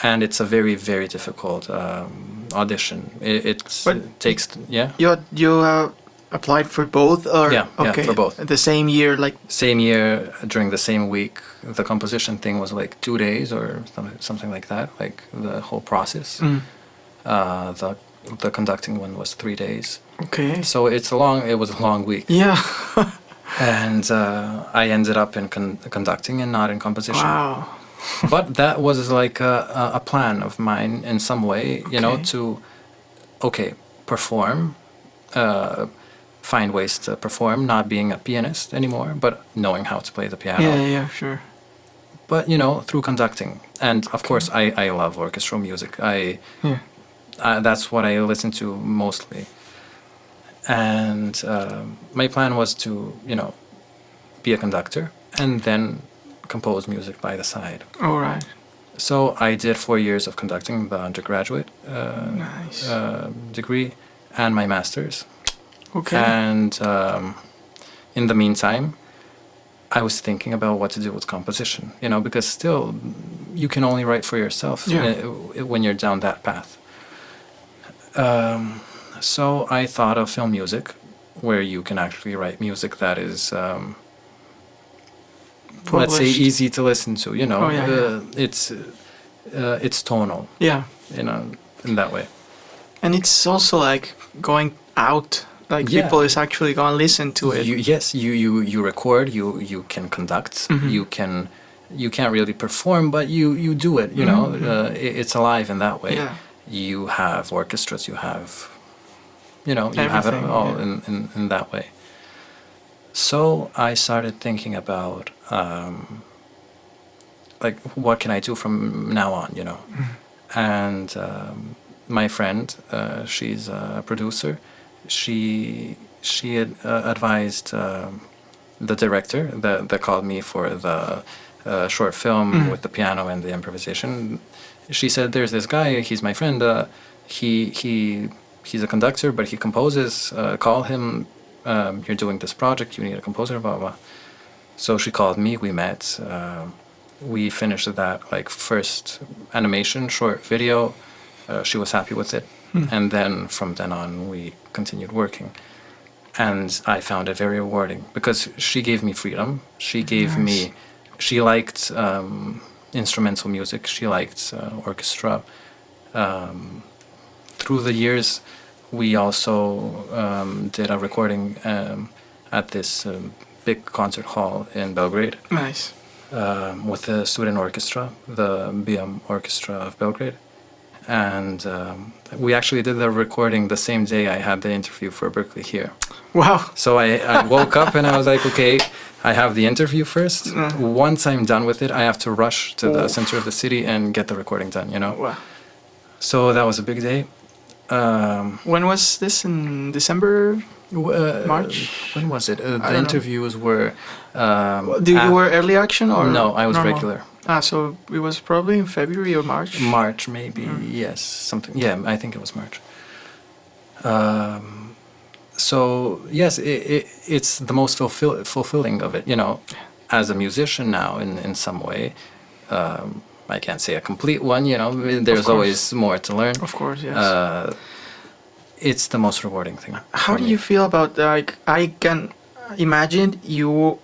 And it's a very, very difficult audition. It takes... Yeah? You applied for both? Or? Yeah, for both. The same year, like... Same year, during the same week. The composition thing was like 2 days or something like that, like the whole process. The conducting one was 3 days. Okay. So it was a long week. Yeah. And I ended up in conducting and not in composition. Wow. But that was like a plan of mine in some way, you know, to, perform, find ways to perform, not being a pianist anymore, but knowing how to play the piano. Yeah, sure. But, you know, through conducting. And, of course, I love orchestral music. That's what I listen to mostly. And my plan was to, you know, be a conductor and then compose music by the side. All right. So I did 4 years of conducting, the undergraduate degree and my master's. Okay. And in the meantime, I was thinking about what to do with composition, you know, because still you can only write for yourself when you're down that path. So I thought of film music, where you can actually write music that is, let's say, easy to listen to. You know, it's tonal. Yeah. You know, in that way. And it's also like going out. Like people is actually going to listen to it. You record. You can conduct. You can't really perform, but you do it. You know, it's alive in that way. Yeah. You have orchestras, you have, you know, you have it all in that way. So I started thinking about, like, what can I do from now on, you know? And my friend, she's a producer, she had advised the director that called me for the short film with the piano and the improvisation. She said, "There's this guy. He's my friend. He's a conductor, but he composes. Call him. You're doing this project. You need a composer. Blah blah." So she called me. We met. We finished that like first animation short video. She was happy with it, and then from then on we continued working. And I found it very rewarding because she gave me freedom. She gave me. She liked. Instrumental music. She liked orchestra. Through the years, we also did a recording at this big concert hall in Belgrade. Nice. With the student orchestra, the BM Orchestra of Belgrade. And we actually did the recording the same day I had the interview for Berkeley here. Wow. So I woke up and I was like, okay, I have the interview first. Once I'm done with it, I have to rush to the center of the city and get the recording done, you know? Wow. So that was a big day. When was this? In December? March? When was it? The interviews were... you were early action or? No, I was normal? regular. So it was probably in February or March? March, maybe, yes. Something. Yeah, I think it was March. So yes, it's the most fulfilling of it. As a musician now, in some way, I can't say a complete one. There's always more to learn. Of course, yes. It's the most rewarding thing. How do you feel about, like, I can imagine you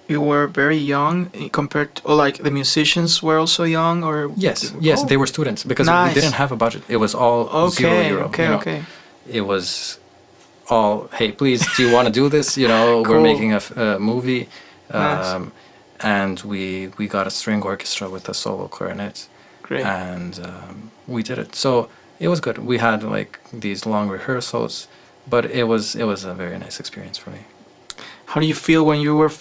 were very young compared to, like, the musicians were also young, or Yes, Oh, they were students because nice. we didn't have a budget. It was all €0. Okay. It was all, hey, please, do you want to do this? Cool. We're making a movie. Nice. And we got a string orchestra with a solo clarinet. Great. And we did it. So it was good. We had like these long rehearsals, but it was a very nice experience for me. How do you feel when you were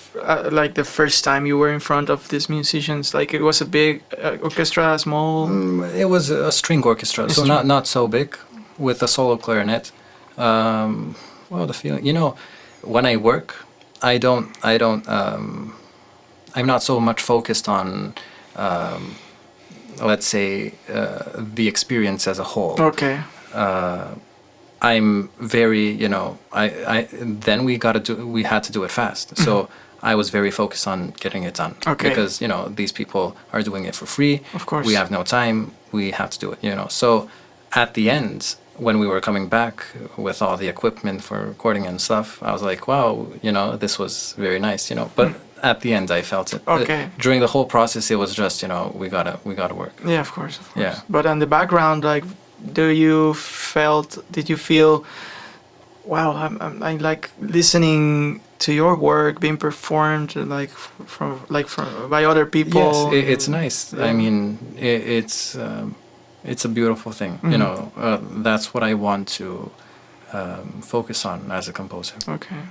like the first time you were in front of these musicians? Like, it was a big orchestra, small? It was a string orchestra, so not so big, with a solo clarinet. Well, the feeling, when I work, I'm not so much focused on, let's say, the experience as a whole. Okay. I'm very, then we had to do it fast. So I was very focused on getting it done. Okay. Because, these people are doing it for free. Of course. We have no time. We have to do it, So at the end, when we were coming back with all the equipment for recording and stuff, I was like, wow, this was very nice, But at the end, I felt it. Okay. During the whole process, it was just, we gotta work. Yeah, of course. Yeah. But on the background, like, did you feel, wow, I like listening to your work being performed, like from by other people? Yes, it's nice. Yeah. I mean, it's a beautiful thing. That's what I want to focus on as a composer. Okay.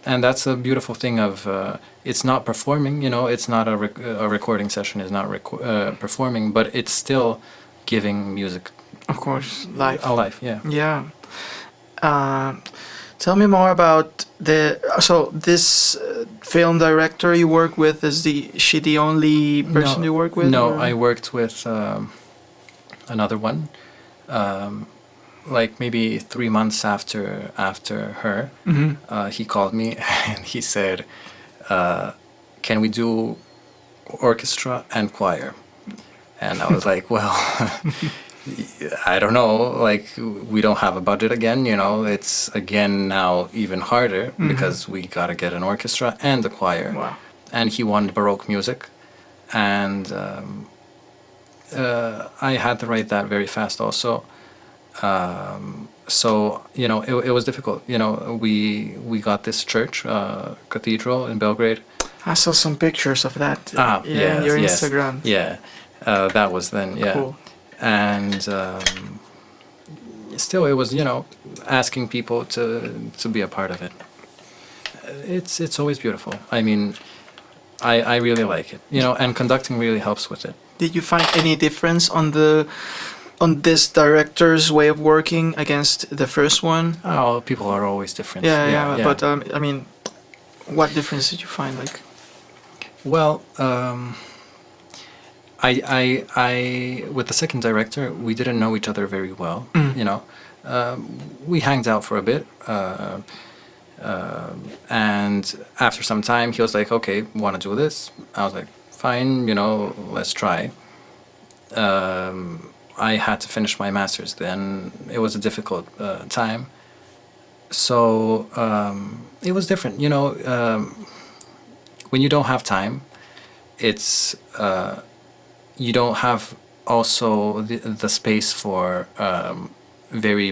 And that's a beautiful thing of it's not performing. It's not a recording session. Is not performing, but it's still giving music. Of course, life. A life, yeah. Yeah. Tell me more about this film director you work with. Is she the only person you work with? No, or? I worked with another one. Like maybe 3 months after her, he called me and he said, "Can we do orchestra and choir?" And I was like, "Well." I don't know, like, we don't have a budget again, it's again now even harder because we got to get an orchestra and a choir. Wow. And he wanted Baroque music, and I had to write that very fast also. So, it was difficult. We got this church, cathedral in Belgrade. I saw some pictures of that on your Instagram. Yeah, that was then, yeah. Cool. And still, it was, asking people to be a part of it. It's always beautiful. I mean, I really like it, and conducting really helps with it. Did you find any difference on this director's way of working against the first one? Oh, people are always different. Yeah. But I mean, what difference did you find? Like, well, I with the second director, we didn't know each other very well. We hanged out for a bit, and after some time, he was like, "Okay, want to do this?" I was like, "Fine, let's try." I had to finish my master's then. It was a difficult time, so it was different. When you don't have time, it's you don't have also the space for very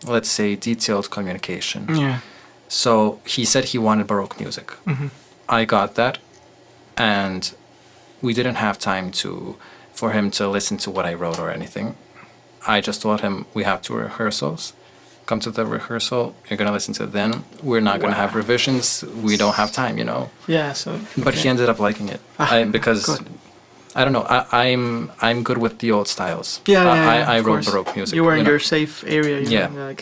let's say detailed communication. Yeah. So he said he wanted Baroque music. I got that, and we didn't have time for him to listen to what I wrote or anything. I just told him we have 2 rehearsals. Come to the rehearsal, you're gonna listen to it then. We're not gonna have revisions. We don't have time, Yeah. So. But he ended up liking it because good. I don't know. I'm good with the old styles. Yeah. I wrote Baroque music. You were in your safe area. Yeah.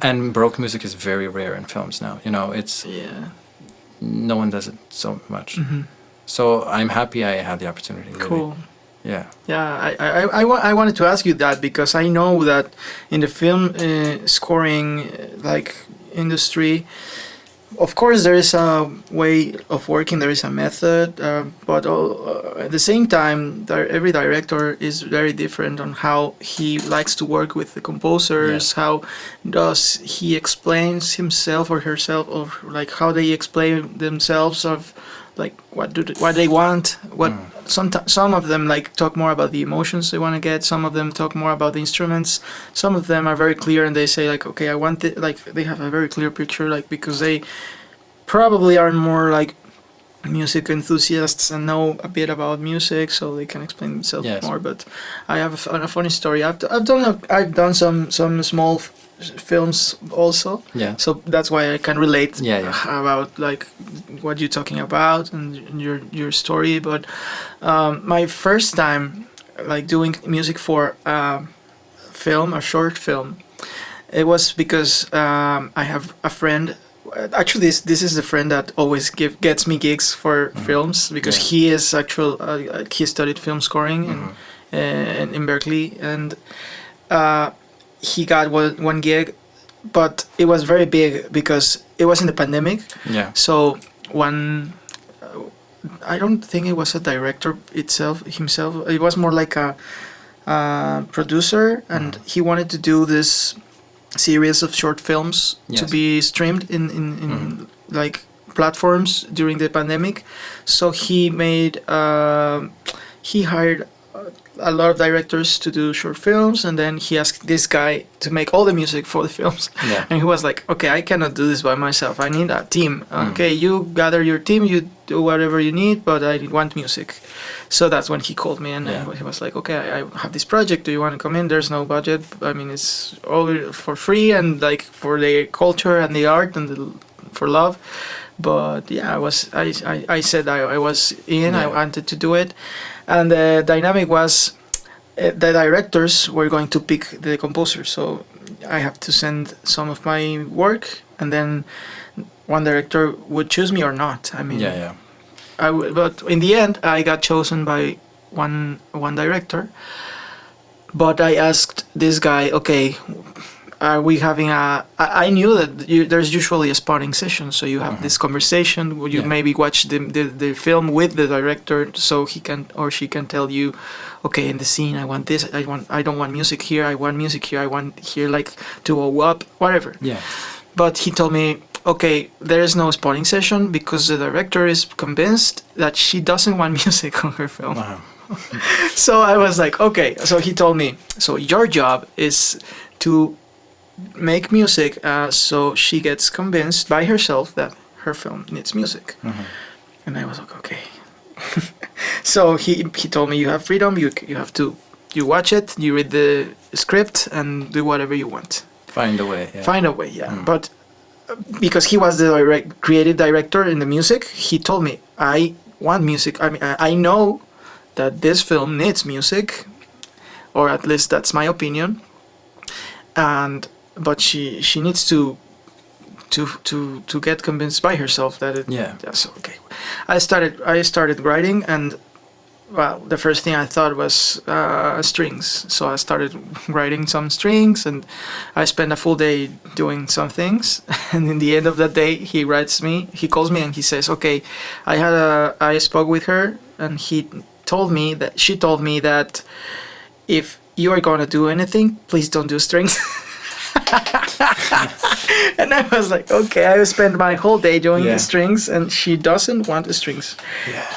And Baroque music is very rare in films now. It's no one does it so much. So I'm happy I had the opportunity. Really. Cool. Yeah. Yeah, I wanted to ask you that because I know that in the film scoring like industry, of course there is a way of working, there is a method, but at the same time, every director is very different on how he likes to work with the composers, how does he explains himself or herself, or like how they explain themselves of like what they want, what some of them like talk more about the emotions they want to get, some of them talk more about the instruments, some of them are very clear and they say like, okay, I want it, like they have a very clear picture, like because they probably are more like music enthusiasts and know a bit about music, so they can explain themselves more. But I have a funny story. I've done some small films also. Yeah. So that's why I can relate. About like what you're talking about and your story. But my first time like doing music for film, a short film, it was because I have a friend. Actually, this is the friend that always gets me gigs for films because he is he studied film scoring in Berkeley, and he got one gig, but it was very big because it was in the pandemic. Yeah. So I don't think it was a director himself. It was more like a producer, and he wanted to do this series of short films to be streamed in like platforms during the pandemic. So he hired a lot of directors to do short films, and then he asked this guy to make all the music for the films. And he was like, okay, I cannot do this by myself, I need a team. Okay, you gather your team, you do whatever you need, but I want music. So that's when he called me, and he was like, okay, I have this project, do you want to come in? There's no budget, I mean, it's all for free and like for the culture and the art and for love. But yeah, I said I was in, I wanted to do it. And the dynamic was the directors were going to pick the composer, so I have to send some of my work, and then one director would choose me or not. I mean, but in the end, I got chosen by one director. But I asked this guy, okay, are we having I knew that there's usually a spotting session, so you have this conversation where you maybe watch the film with the director, so he can or she can tell you, okay, in the scene I want this, I don't want music here, I want music here, I want here like to go up, whatever. Yeah. But he told me, okay, there is no spotting session because the director is convinced that she doesn't want music on her film. Wow. So I was like, okay. So he told me, so your job is to make music so she gets convinced by herself that her film needs music. And I was like, okay. So he told me, you have freedom, you have to, you watch it, you read the script and do whatever you want. Find a way. But because he was the creative director in the music, he told me, I want music. I mean, I know that this film needs music, or at least that's my opinion. But she needs to get convinced by herself that it. Yeah. So okay, I started writing, and well, the first thing I thought was strings. So I started writing some strings, and I spent a full day doing some things. And in the end of that day, he calls me, and he says, "Okay, I spoke with her, and she told me that if you are going to do anything, please don't do strings." And I was like, okay, I spent my whole day doing the strings, and she doesn't want the strings.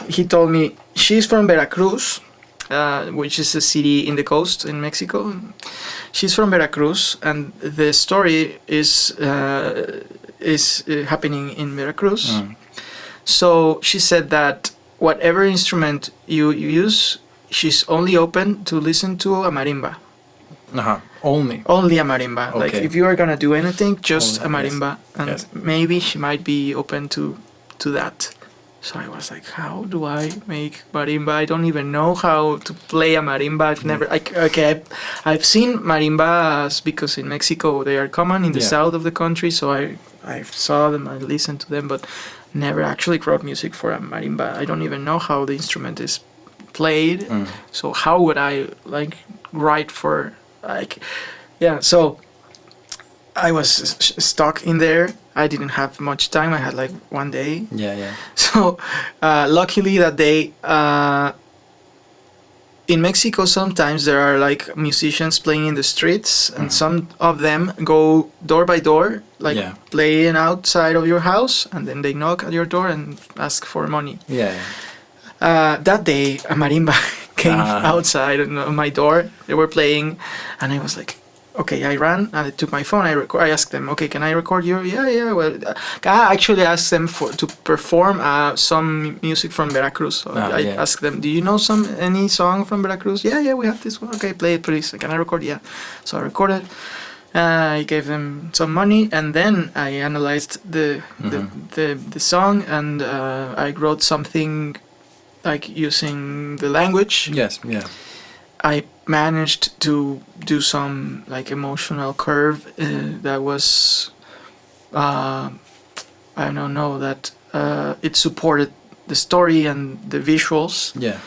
He told me she's from Veracruz, which is a city in the coast in Mexico. She's from Veracruz, and the story is happening in Veracruz. So she said that whatever instrument you use, she's only open to listen to a marimba. Only a marimba. Okay. Like if you are gonna do anything, just only, a marimba, and maybe she might be open to that. So I was like, how do I make marimba? I don't even know how to play a marimba. I've never. I've seen marimbas because in Mexico they are common in the south of the country. So I saw them, I listened to them, but never actually wrote music for a marimba. I don't even know how the instrument is played. So how would I like write for like, yeah. So I was stuck in there. I didn't have much time. I had like one day. Yeah. So luckily that day, in Mexico, sometimes there are like musicians playing in the streets, and some of them go door by door, like playing outside of your house, and then they knock at your door and ask for money. Yeah. That day, a marimba came outside on my door. They were playing, and I was like, okay, I ran and I took my phone. I asked them, okay, can I record you? Yeah. Well, I actually asked them to perform some music from Veracruz. So I asked them, do you know any song from Veracruz? Yeah, we have this one. Okay, play it, please. Can I record? Yeah. So I recorded. I gave them some money, and then I analyzed the song, and I wrote something like using the language. Yes. Yeah. I managed to do some like emotional curve that was I don't know that it supported the story and the visuals. Yeah.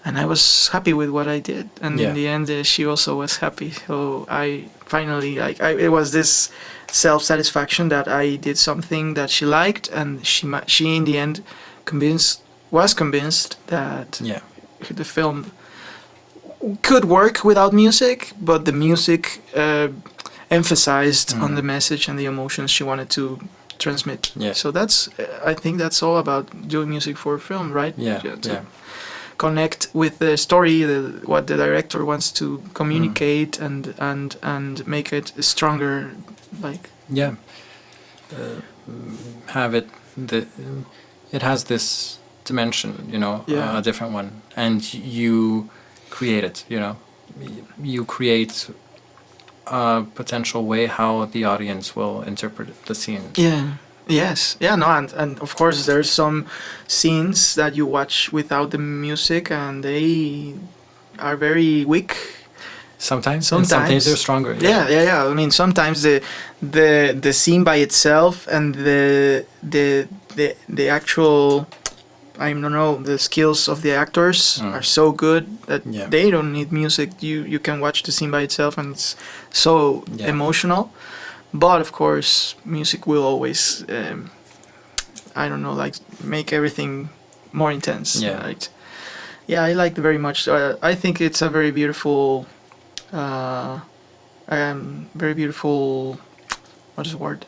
And I was happy with what I did, and in the end she also was happy. So I finally it was this self-satisfaction that I did something that she liked, and she in the end was convinced that the film could work without music, but the music emphasized on the message and the emotions she wanted to transmit. Yeah. So I think that's all about doing music for film, right? Yeah. Connect with the story, what the director wants to communicate, and make it stronger. Like have it. It has this dimension, a different one, and you create it, you create a potential way how the audience will interpret the scene. And of course there's some scenes that you watch without the music and they are very weak. Sometimes they're stronger. Yeah. I mean, sometimes the scene by itself and the actual, I don't know, the skills of the actors are so good that they don't need music. You can watch the scene by itself and it's so emotional. But of course, music will always, make everything more intense. Yeah. Right? Yeah, I like it very much. I think it's a very beautiful, what is the word?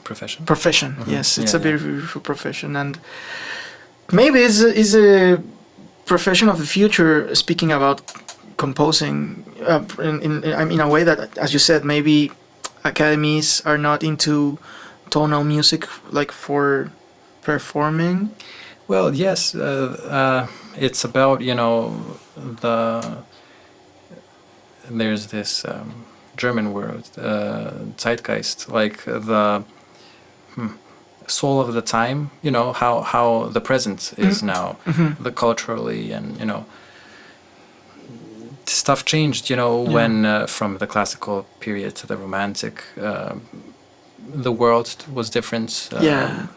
Profession. Profession. Yes, it's a very beautiful profession, and maybe it's a profession of the future. Speaking about composing, in a way that, as you said, maybe academies are not into tonal music like for performing. Well, yes, it's about there's this German word, Zeitgeist, like the soul of the time. How the present is now, the culturally, and stuff changed. When from the classical period to the romantic, the world was different. The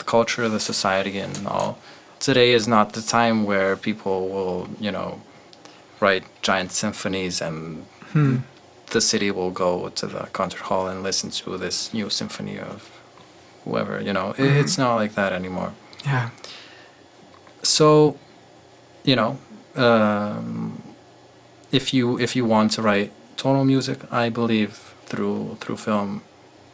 culture, the society, and all. Today is not the time where people will, write giant symphonies and the city will go to the concert hall and listen to this new symphony of whoever. It's not like that anymore. Yeah. So, if you want to write tonal music, I believe through film,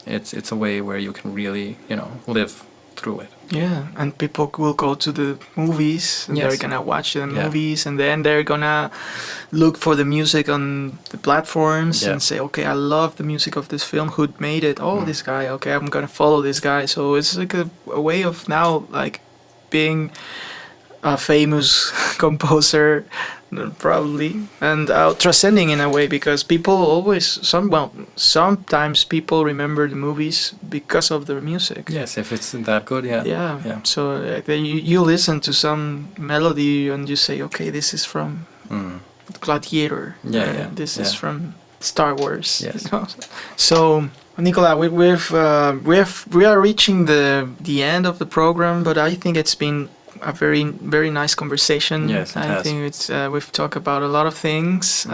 it's a way where you can really live through it. Yeah, and people will go to the movies and they're gonna watch the movies, and then they're gonna look for the music on the platforms and say, okay, I love the music of this film. Who made it? Oh, this guy. Okay, I'm gonna follow this guy. So it's like a way of now like being a famous composer, probably, and transcending in a way, because people always sometimes people remember the movies because of the music. Yes, if it's that good, yeah. So then you listen to some melody and you say, okay, this is from Gladiator. This is from Star Wars. Yes. So Nikola, we are reaching the end of the program, but I think it's been a very nice conversation. Yes, it I has. think it's we've talked about a lot of things.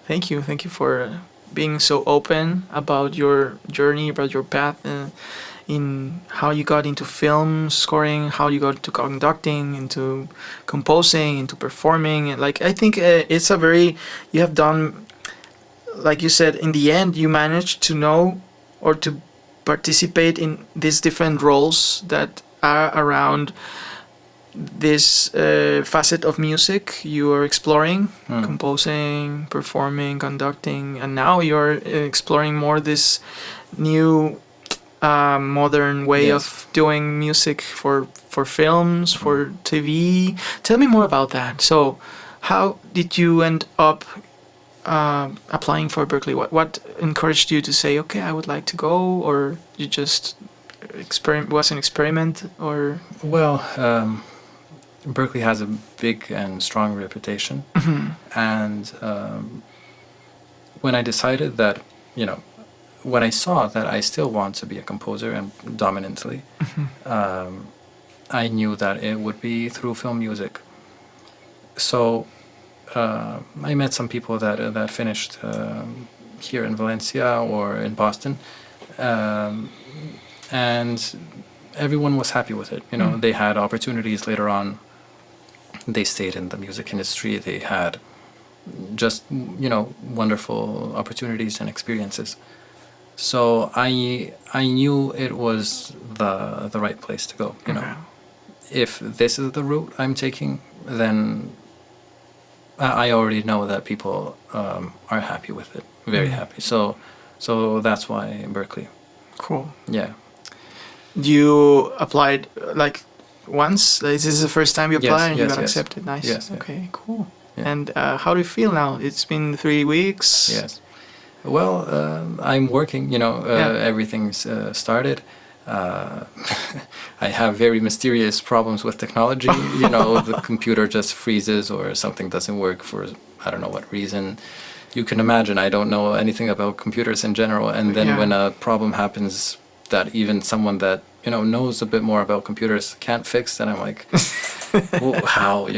Thank you for being so open about your journey, about your path, in how you got into film scoring, how you got into conducting, into composing, into performing. And like I think it's a very you have done, like you said, in the end you managed to know or to participate in these different roles that are around this facet of music you are exploring, composing, performing, conducting, and now you're exploring more this new modern way Yes. of doing music for films, for TV. Tell me more about that. So, how did you end up applying for Berkeley? What encouraged you to say, okay, I would like to go, or you just was an experiment, or Well, Berkeley has a big and strong reputation, and when I decided that, when I saw that I still want to be a composer and dominantly, I knew that it would be through film music. So I met some people that finished here in Valencia or in Boston, and everyone was happy with it. They had opportunities later on. They stayed in the music industry. They had just wonderful opportunities and experiences. So I knew it was the right place to go. If this is the route I'm taking, then I already know that people are happy with it, very happy. So that's why Berkeley. cool. Yeah. You applied like once? Is this the first time you Yes, applied and you yes, got yes. accepted? Nice. Yes, yeah. Okay, cool. Yeah. And how do you feel now? It's been 3 weeks. Yes. Well, I'm working. Everything's started. I have very mysterious problems with technology. The computer just freezes or something doesn't work for I don't know what reason. You can imagine I don't know anything about computers in general, and then when a problem happens that even someone that knows a bit more about computers can't fix, then I'm like, well, how?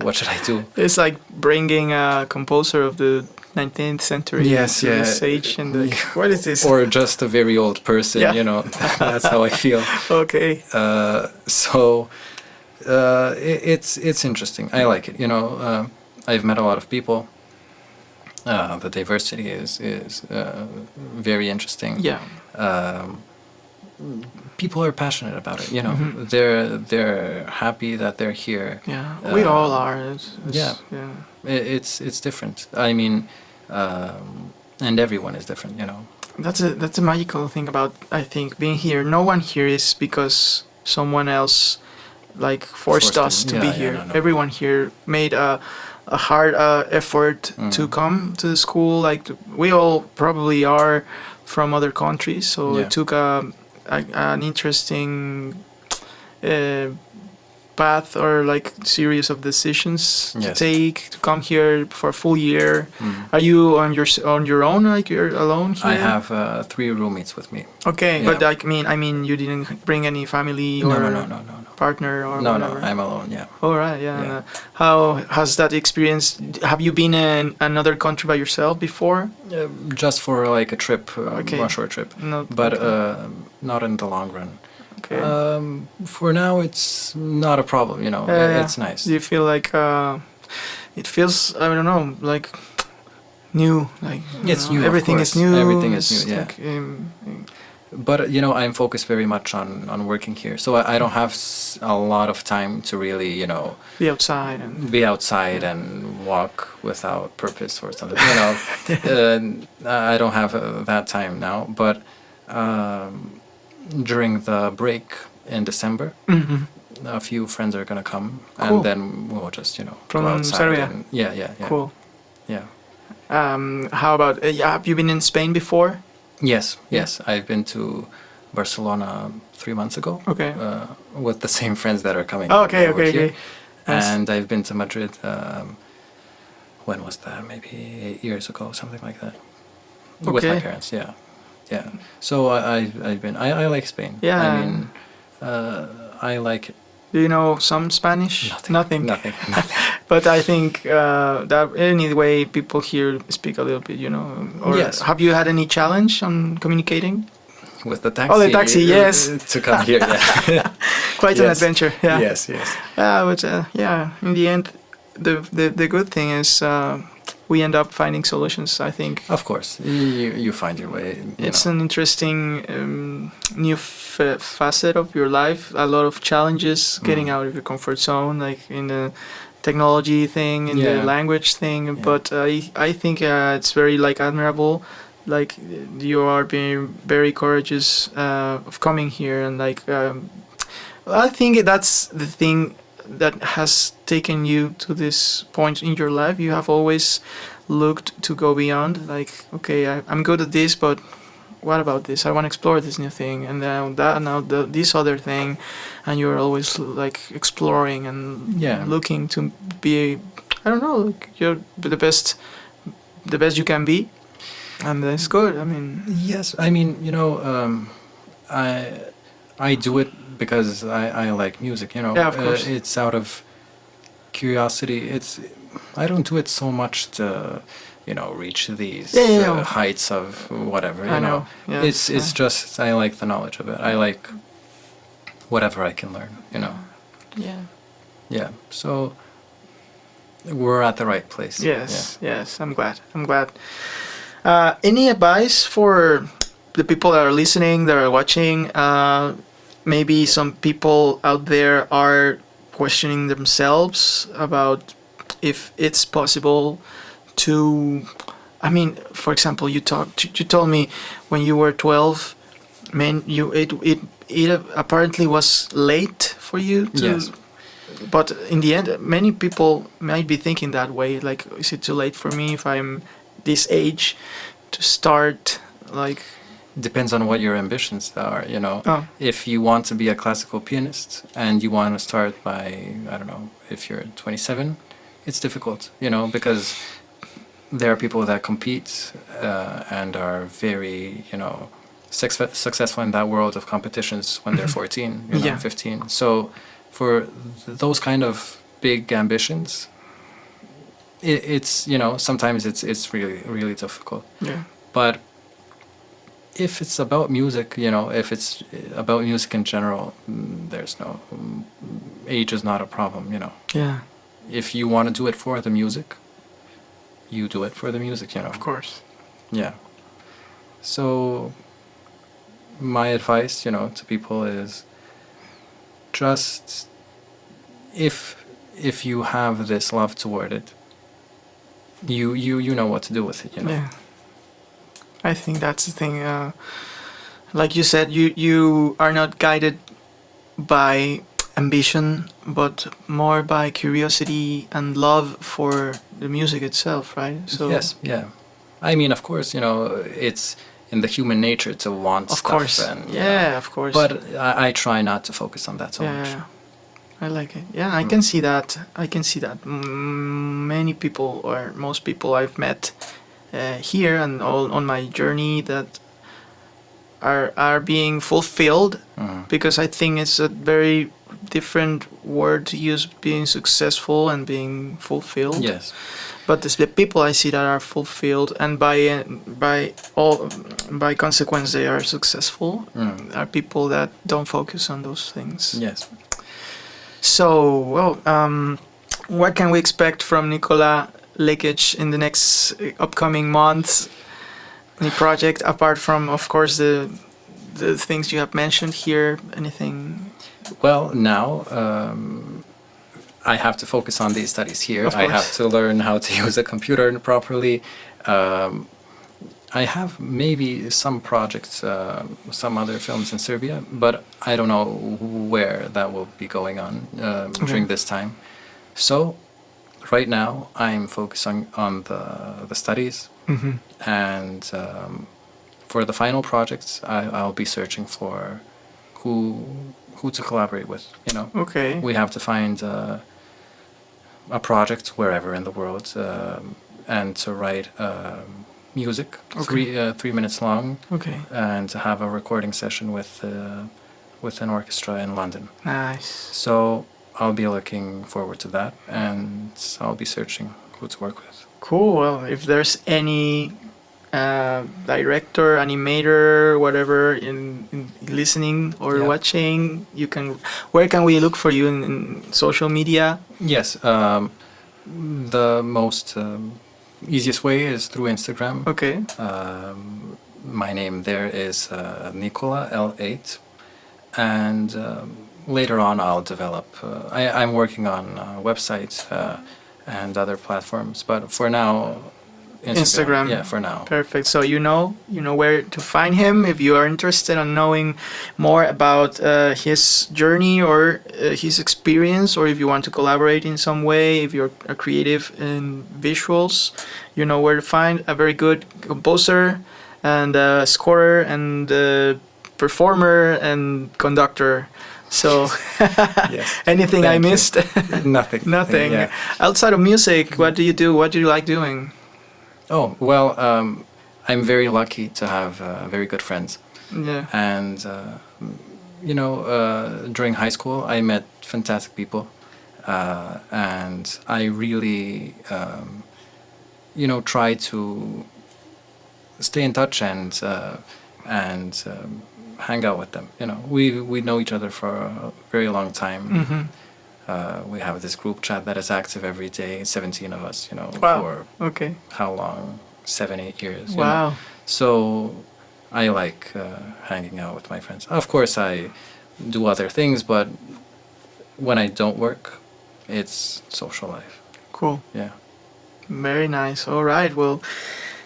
What should I do? It's like bringing a composer of the 19th century Yes, to yeah. this age and like, what is this? Or just a very old person. Yeah. That's how I feel. Okay. So it's interesting. I like it. I've met a lot of people. The diversity is very interesting. Yeah. People are passionate about it. They're happy that they're here. Yeah. We all are. Yeah. It's different. I mean, and everyone is different. That's a magical thing about, I think, being here. No one here is because someone else like forced us to be here. No. Everyone here made a hard effort to come to the school. Like we all probably are from other countries, so it took an interesting path or like series of decisions to take to come here for a full year. Are you on your own? Like you're alone here? I have 3 roommates with me. Okay, Yeah. but I mean, you didn't bring any family or No. partner or No, whatever. I'm alone. Yeah. All right, yeah. Yeah. And, how has that experience? Have you been in another country by yourself before? Just for like a trip, a short trip. No, But okay. not in the long run. Okay. For now, it's not a problem. It's nice. Do you feel like it feels? I don't know, like new. Like It's new, of Everything is course. new. Everything is It's new, yeah. like, But I'm focused very much on working here, so I don't have a lot of time to really be outside and be outside and walk without purpose or something. I don't have that time now. But during the break in December, a few friends are gonna come, Cool. and then we'll just From go outside. Serbia? And, yeah. Cool. Yeah. How about? Have you been in Spain before? Yes. I've been to Barcelona 3 months ago. Okay. With the same friends that are coming. Oh, okay. over here. Nice. And I've been to Madrid. When was that? Maybe 8 years ago, something like that. With my Okay. parents. Yeah. So I've been. I like Spain. Yeah. I mean, I like it. Do you know some Spanish? Nothing. But I think that anyway, people here speak a little bit, Or Yes. have you had any challenge on communicating? With the taxi. Oh, the taxi, yes. To come here, yeah. Quite an Yes. adventure, yeah. Yes. But in the end, the good thing is we end up finding solutions, I think. Of course, you find your way. It's an interesting new facet of your life. A lot of challenges, getting out of your comfort zone, like in the technology thing, in the language thing. Yeah. But I think it's very admirable. Like you are being very courageous of coming here, and I think that's the thing that has taken you to this point in your life. You have always looked to go beyond. Like, okay, I'm good at this, but what about this? I want to explore this new thing, and now this other thing, and you're always exploring and looking to be, I don't know, you're the best you can be, and that's good. I mean, yes, I mean, I do it because I like music. Yeah, of course. It's out of curiosity. I don't do it so much to reach these heights of whatever. I know. Yes, it's just I like the knowledge of it. I like whatever I can learn. Yeah. So we're at the right place. Yes. I'm glad. Any advice for the people that are listening, that are watching? Maybe some people out there are questioning themselves about if it's possible to. I mean, for example, you told me when you were 12, man, it apparently was late for you to. Yes. But in the end, many people might be thinking that way. Like, is it too late for me if I'm this age to start? Like, depends on what your ambitions are. Oh. If you want to be a classical pianist and you want to start by, I don't know, if you're 27, it's difficult. Because there are people that compete and are very, successful in that world of competitions when they're 14, 15. So for those kind of big ambitions, it's sometimes it's really, really difficult. Yeah. But if it's about music, if it's about music in general, there's no age is not a problem. Yeah. If you want to do it for the music, you do it for the music. Of course. Yeah. So my advice, to people is just if you have this love toward it, you know what to do with it. Yeah. I think that's the thing. Like you said, you are not guided by ambition, but more by curiosity and love for the music itself, right? So yes, yeah. I mean, of course, it's in the human nature to want of stuff. Course. And, of course. But I try not to focus on that so much. Yeah. I like it. Yeah, I can see that. Many people, or most people I've met here and all on my journey, that are being fulfilled, because I think it's a very different word to use, being successful and being fulfilled. Yes. But the people I see that are fulfilled, and by consequence they are successful, are people that don't focus on those things. Yes. So, what can we expect from Nikola Lekic in the next upcoming months? Any project apart from, of course, the things you have mentioned here? Anything? Well, now I have to focus on these studies here. I have to learn how to use a computer properly. I have maybe some projects, some other films in Serbia, but I don't know where that will be going on during this time. So right now I'm focusing on the studies, and for the final projects I'll be searching for who to collaborate with. Okay. We have to find a project wherever in the world, and to write music, 3 minutes long, Okay. and to have a recording session with with an orchestra in London. Nice. So I'll be looking forward to that, and I'll be searching who to work with. Cool. Well, if there's any director, animator, whatever, in listening or Yeah. watching, where can we look for you in social media? Yes, the most easiest way is through Instagram. Okay. My name there is Nikola L8, and later on I'll develop. I'm working on websites and other platforms, but for now, Instagram. Yeah, for now. Perfect. So you know where to find him if you are interested in knowing more about his journey or his experience, or if you want to collaborate in some way. If you're a creative in visuals, you know where to find a very good composer and scorer and performer and conductor. So Yes. anything Thank I you. missed? Nothing. Nothing. Yeah. Outside of music, what do you do? What do you like doing? Oh, well, I'm very lucky to have very good friends. Yeah. And, during high school, I met fantastic people. And I really, try to stay in touch and hang out with them. We know each other for a very long time. Mm-hmm. We have this group chat that is active every day, 17 of us, Wow. for Okay. how long? 7-8 years. you know. Wow. So I like hanging out with my friends. Of course, I do other things, but when I don't work, it's social life. Cool. Yeah. Very nice. All right. Well,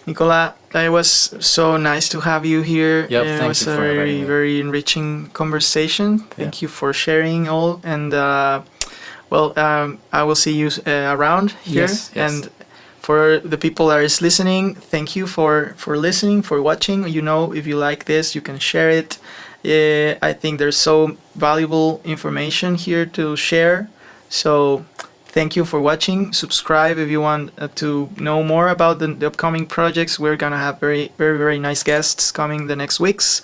Nicola, it was so nice to have you here. Yep, It thank was you a for very, inviting me. very enriching conversation. Thank Yeah. you for sharing all. And I will see you around here. Yes, yes. And for the people that is listening, thank you for listening, for watching. If you like this, you can share it. I think there's so valuable information here to share. So thank you for watching. Subscribe if you want to know more about the upcoming projects. We're going to have very, very, very nice guests coming the next weeks.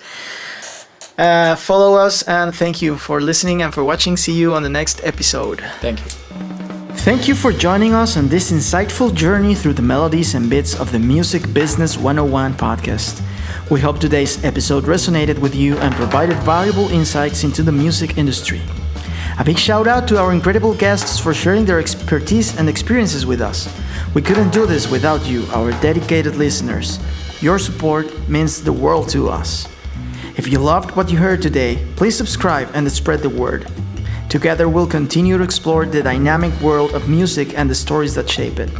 Follow us, and thank you for listening and for watching. See you on the next episode. Thank you. Thank you for joining us on this insightful journey through the melodies and bits of the Music Business 101 podcast. We hope today's episode resonated with you and provided valuable insights into the music industry. A big shout out to our incredible guests for sharing their expertise and experiences with us. We couldn't do this without you, our dedicated listeners. Your support means the world to us. If you loved what you heard today, please subscribe and spread the word. Together we'll continue to explore the dynamic world of music and the stories that shape it.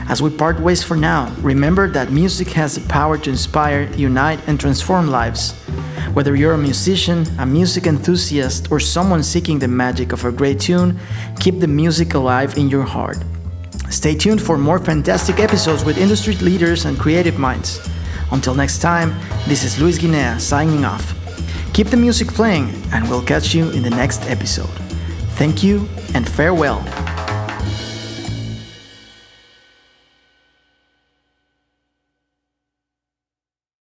As we part ways for now, remember that music has the power to inspire, unite, and transform lives. Whether you're a musician, a music enthusiast, or someone seeking the magic of a great tune, keep the music alive in your heart. Stay tuned for more fantastic episodes with industry leaders and creative minds. Until next time, this is Luis Guinea signing off. Keep the music playing, and we'll catch you in the next episode. Thank you and farewell.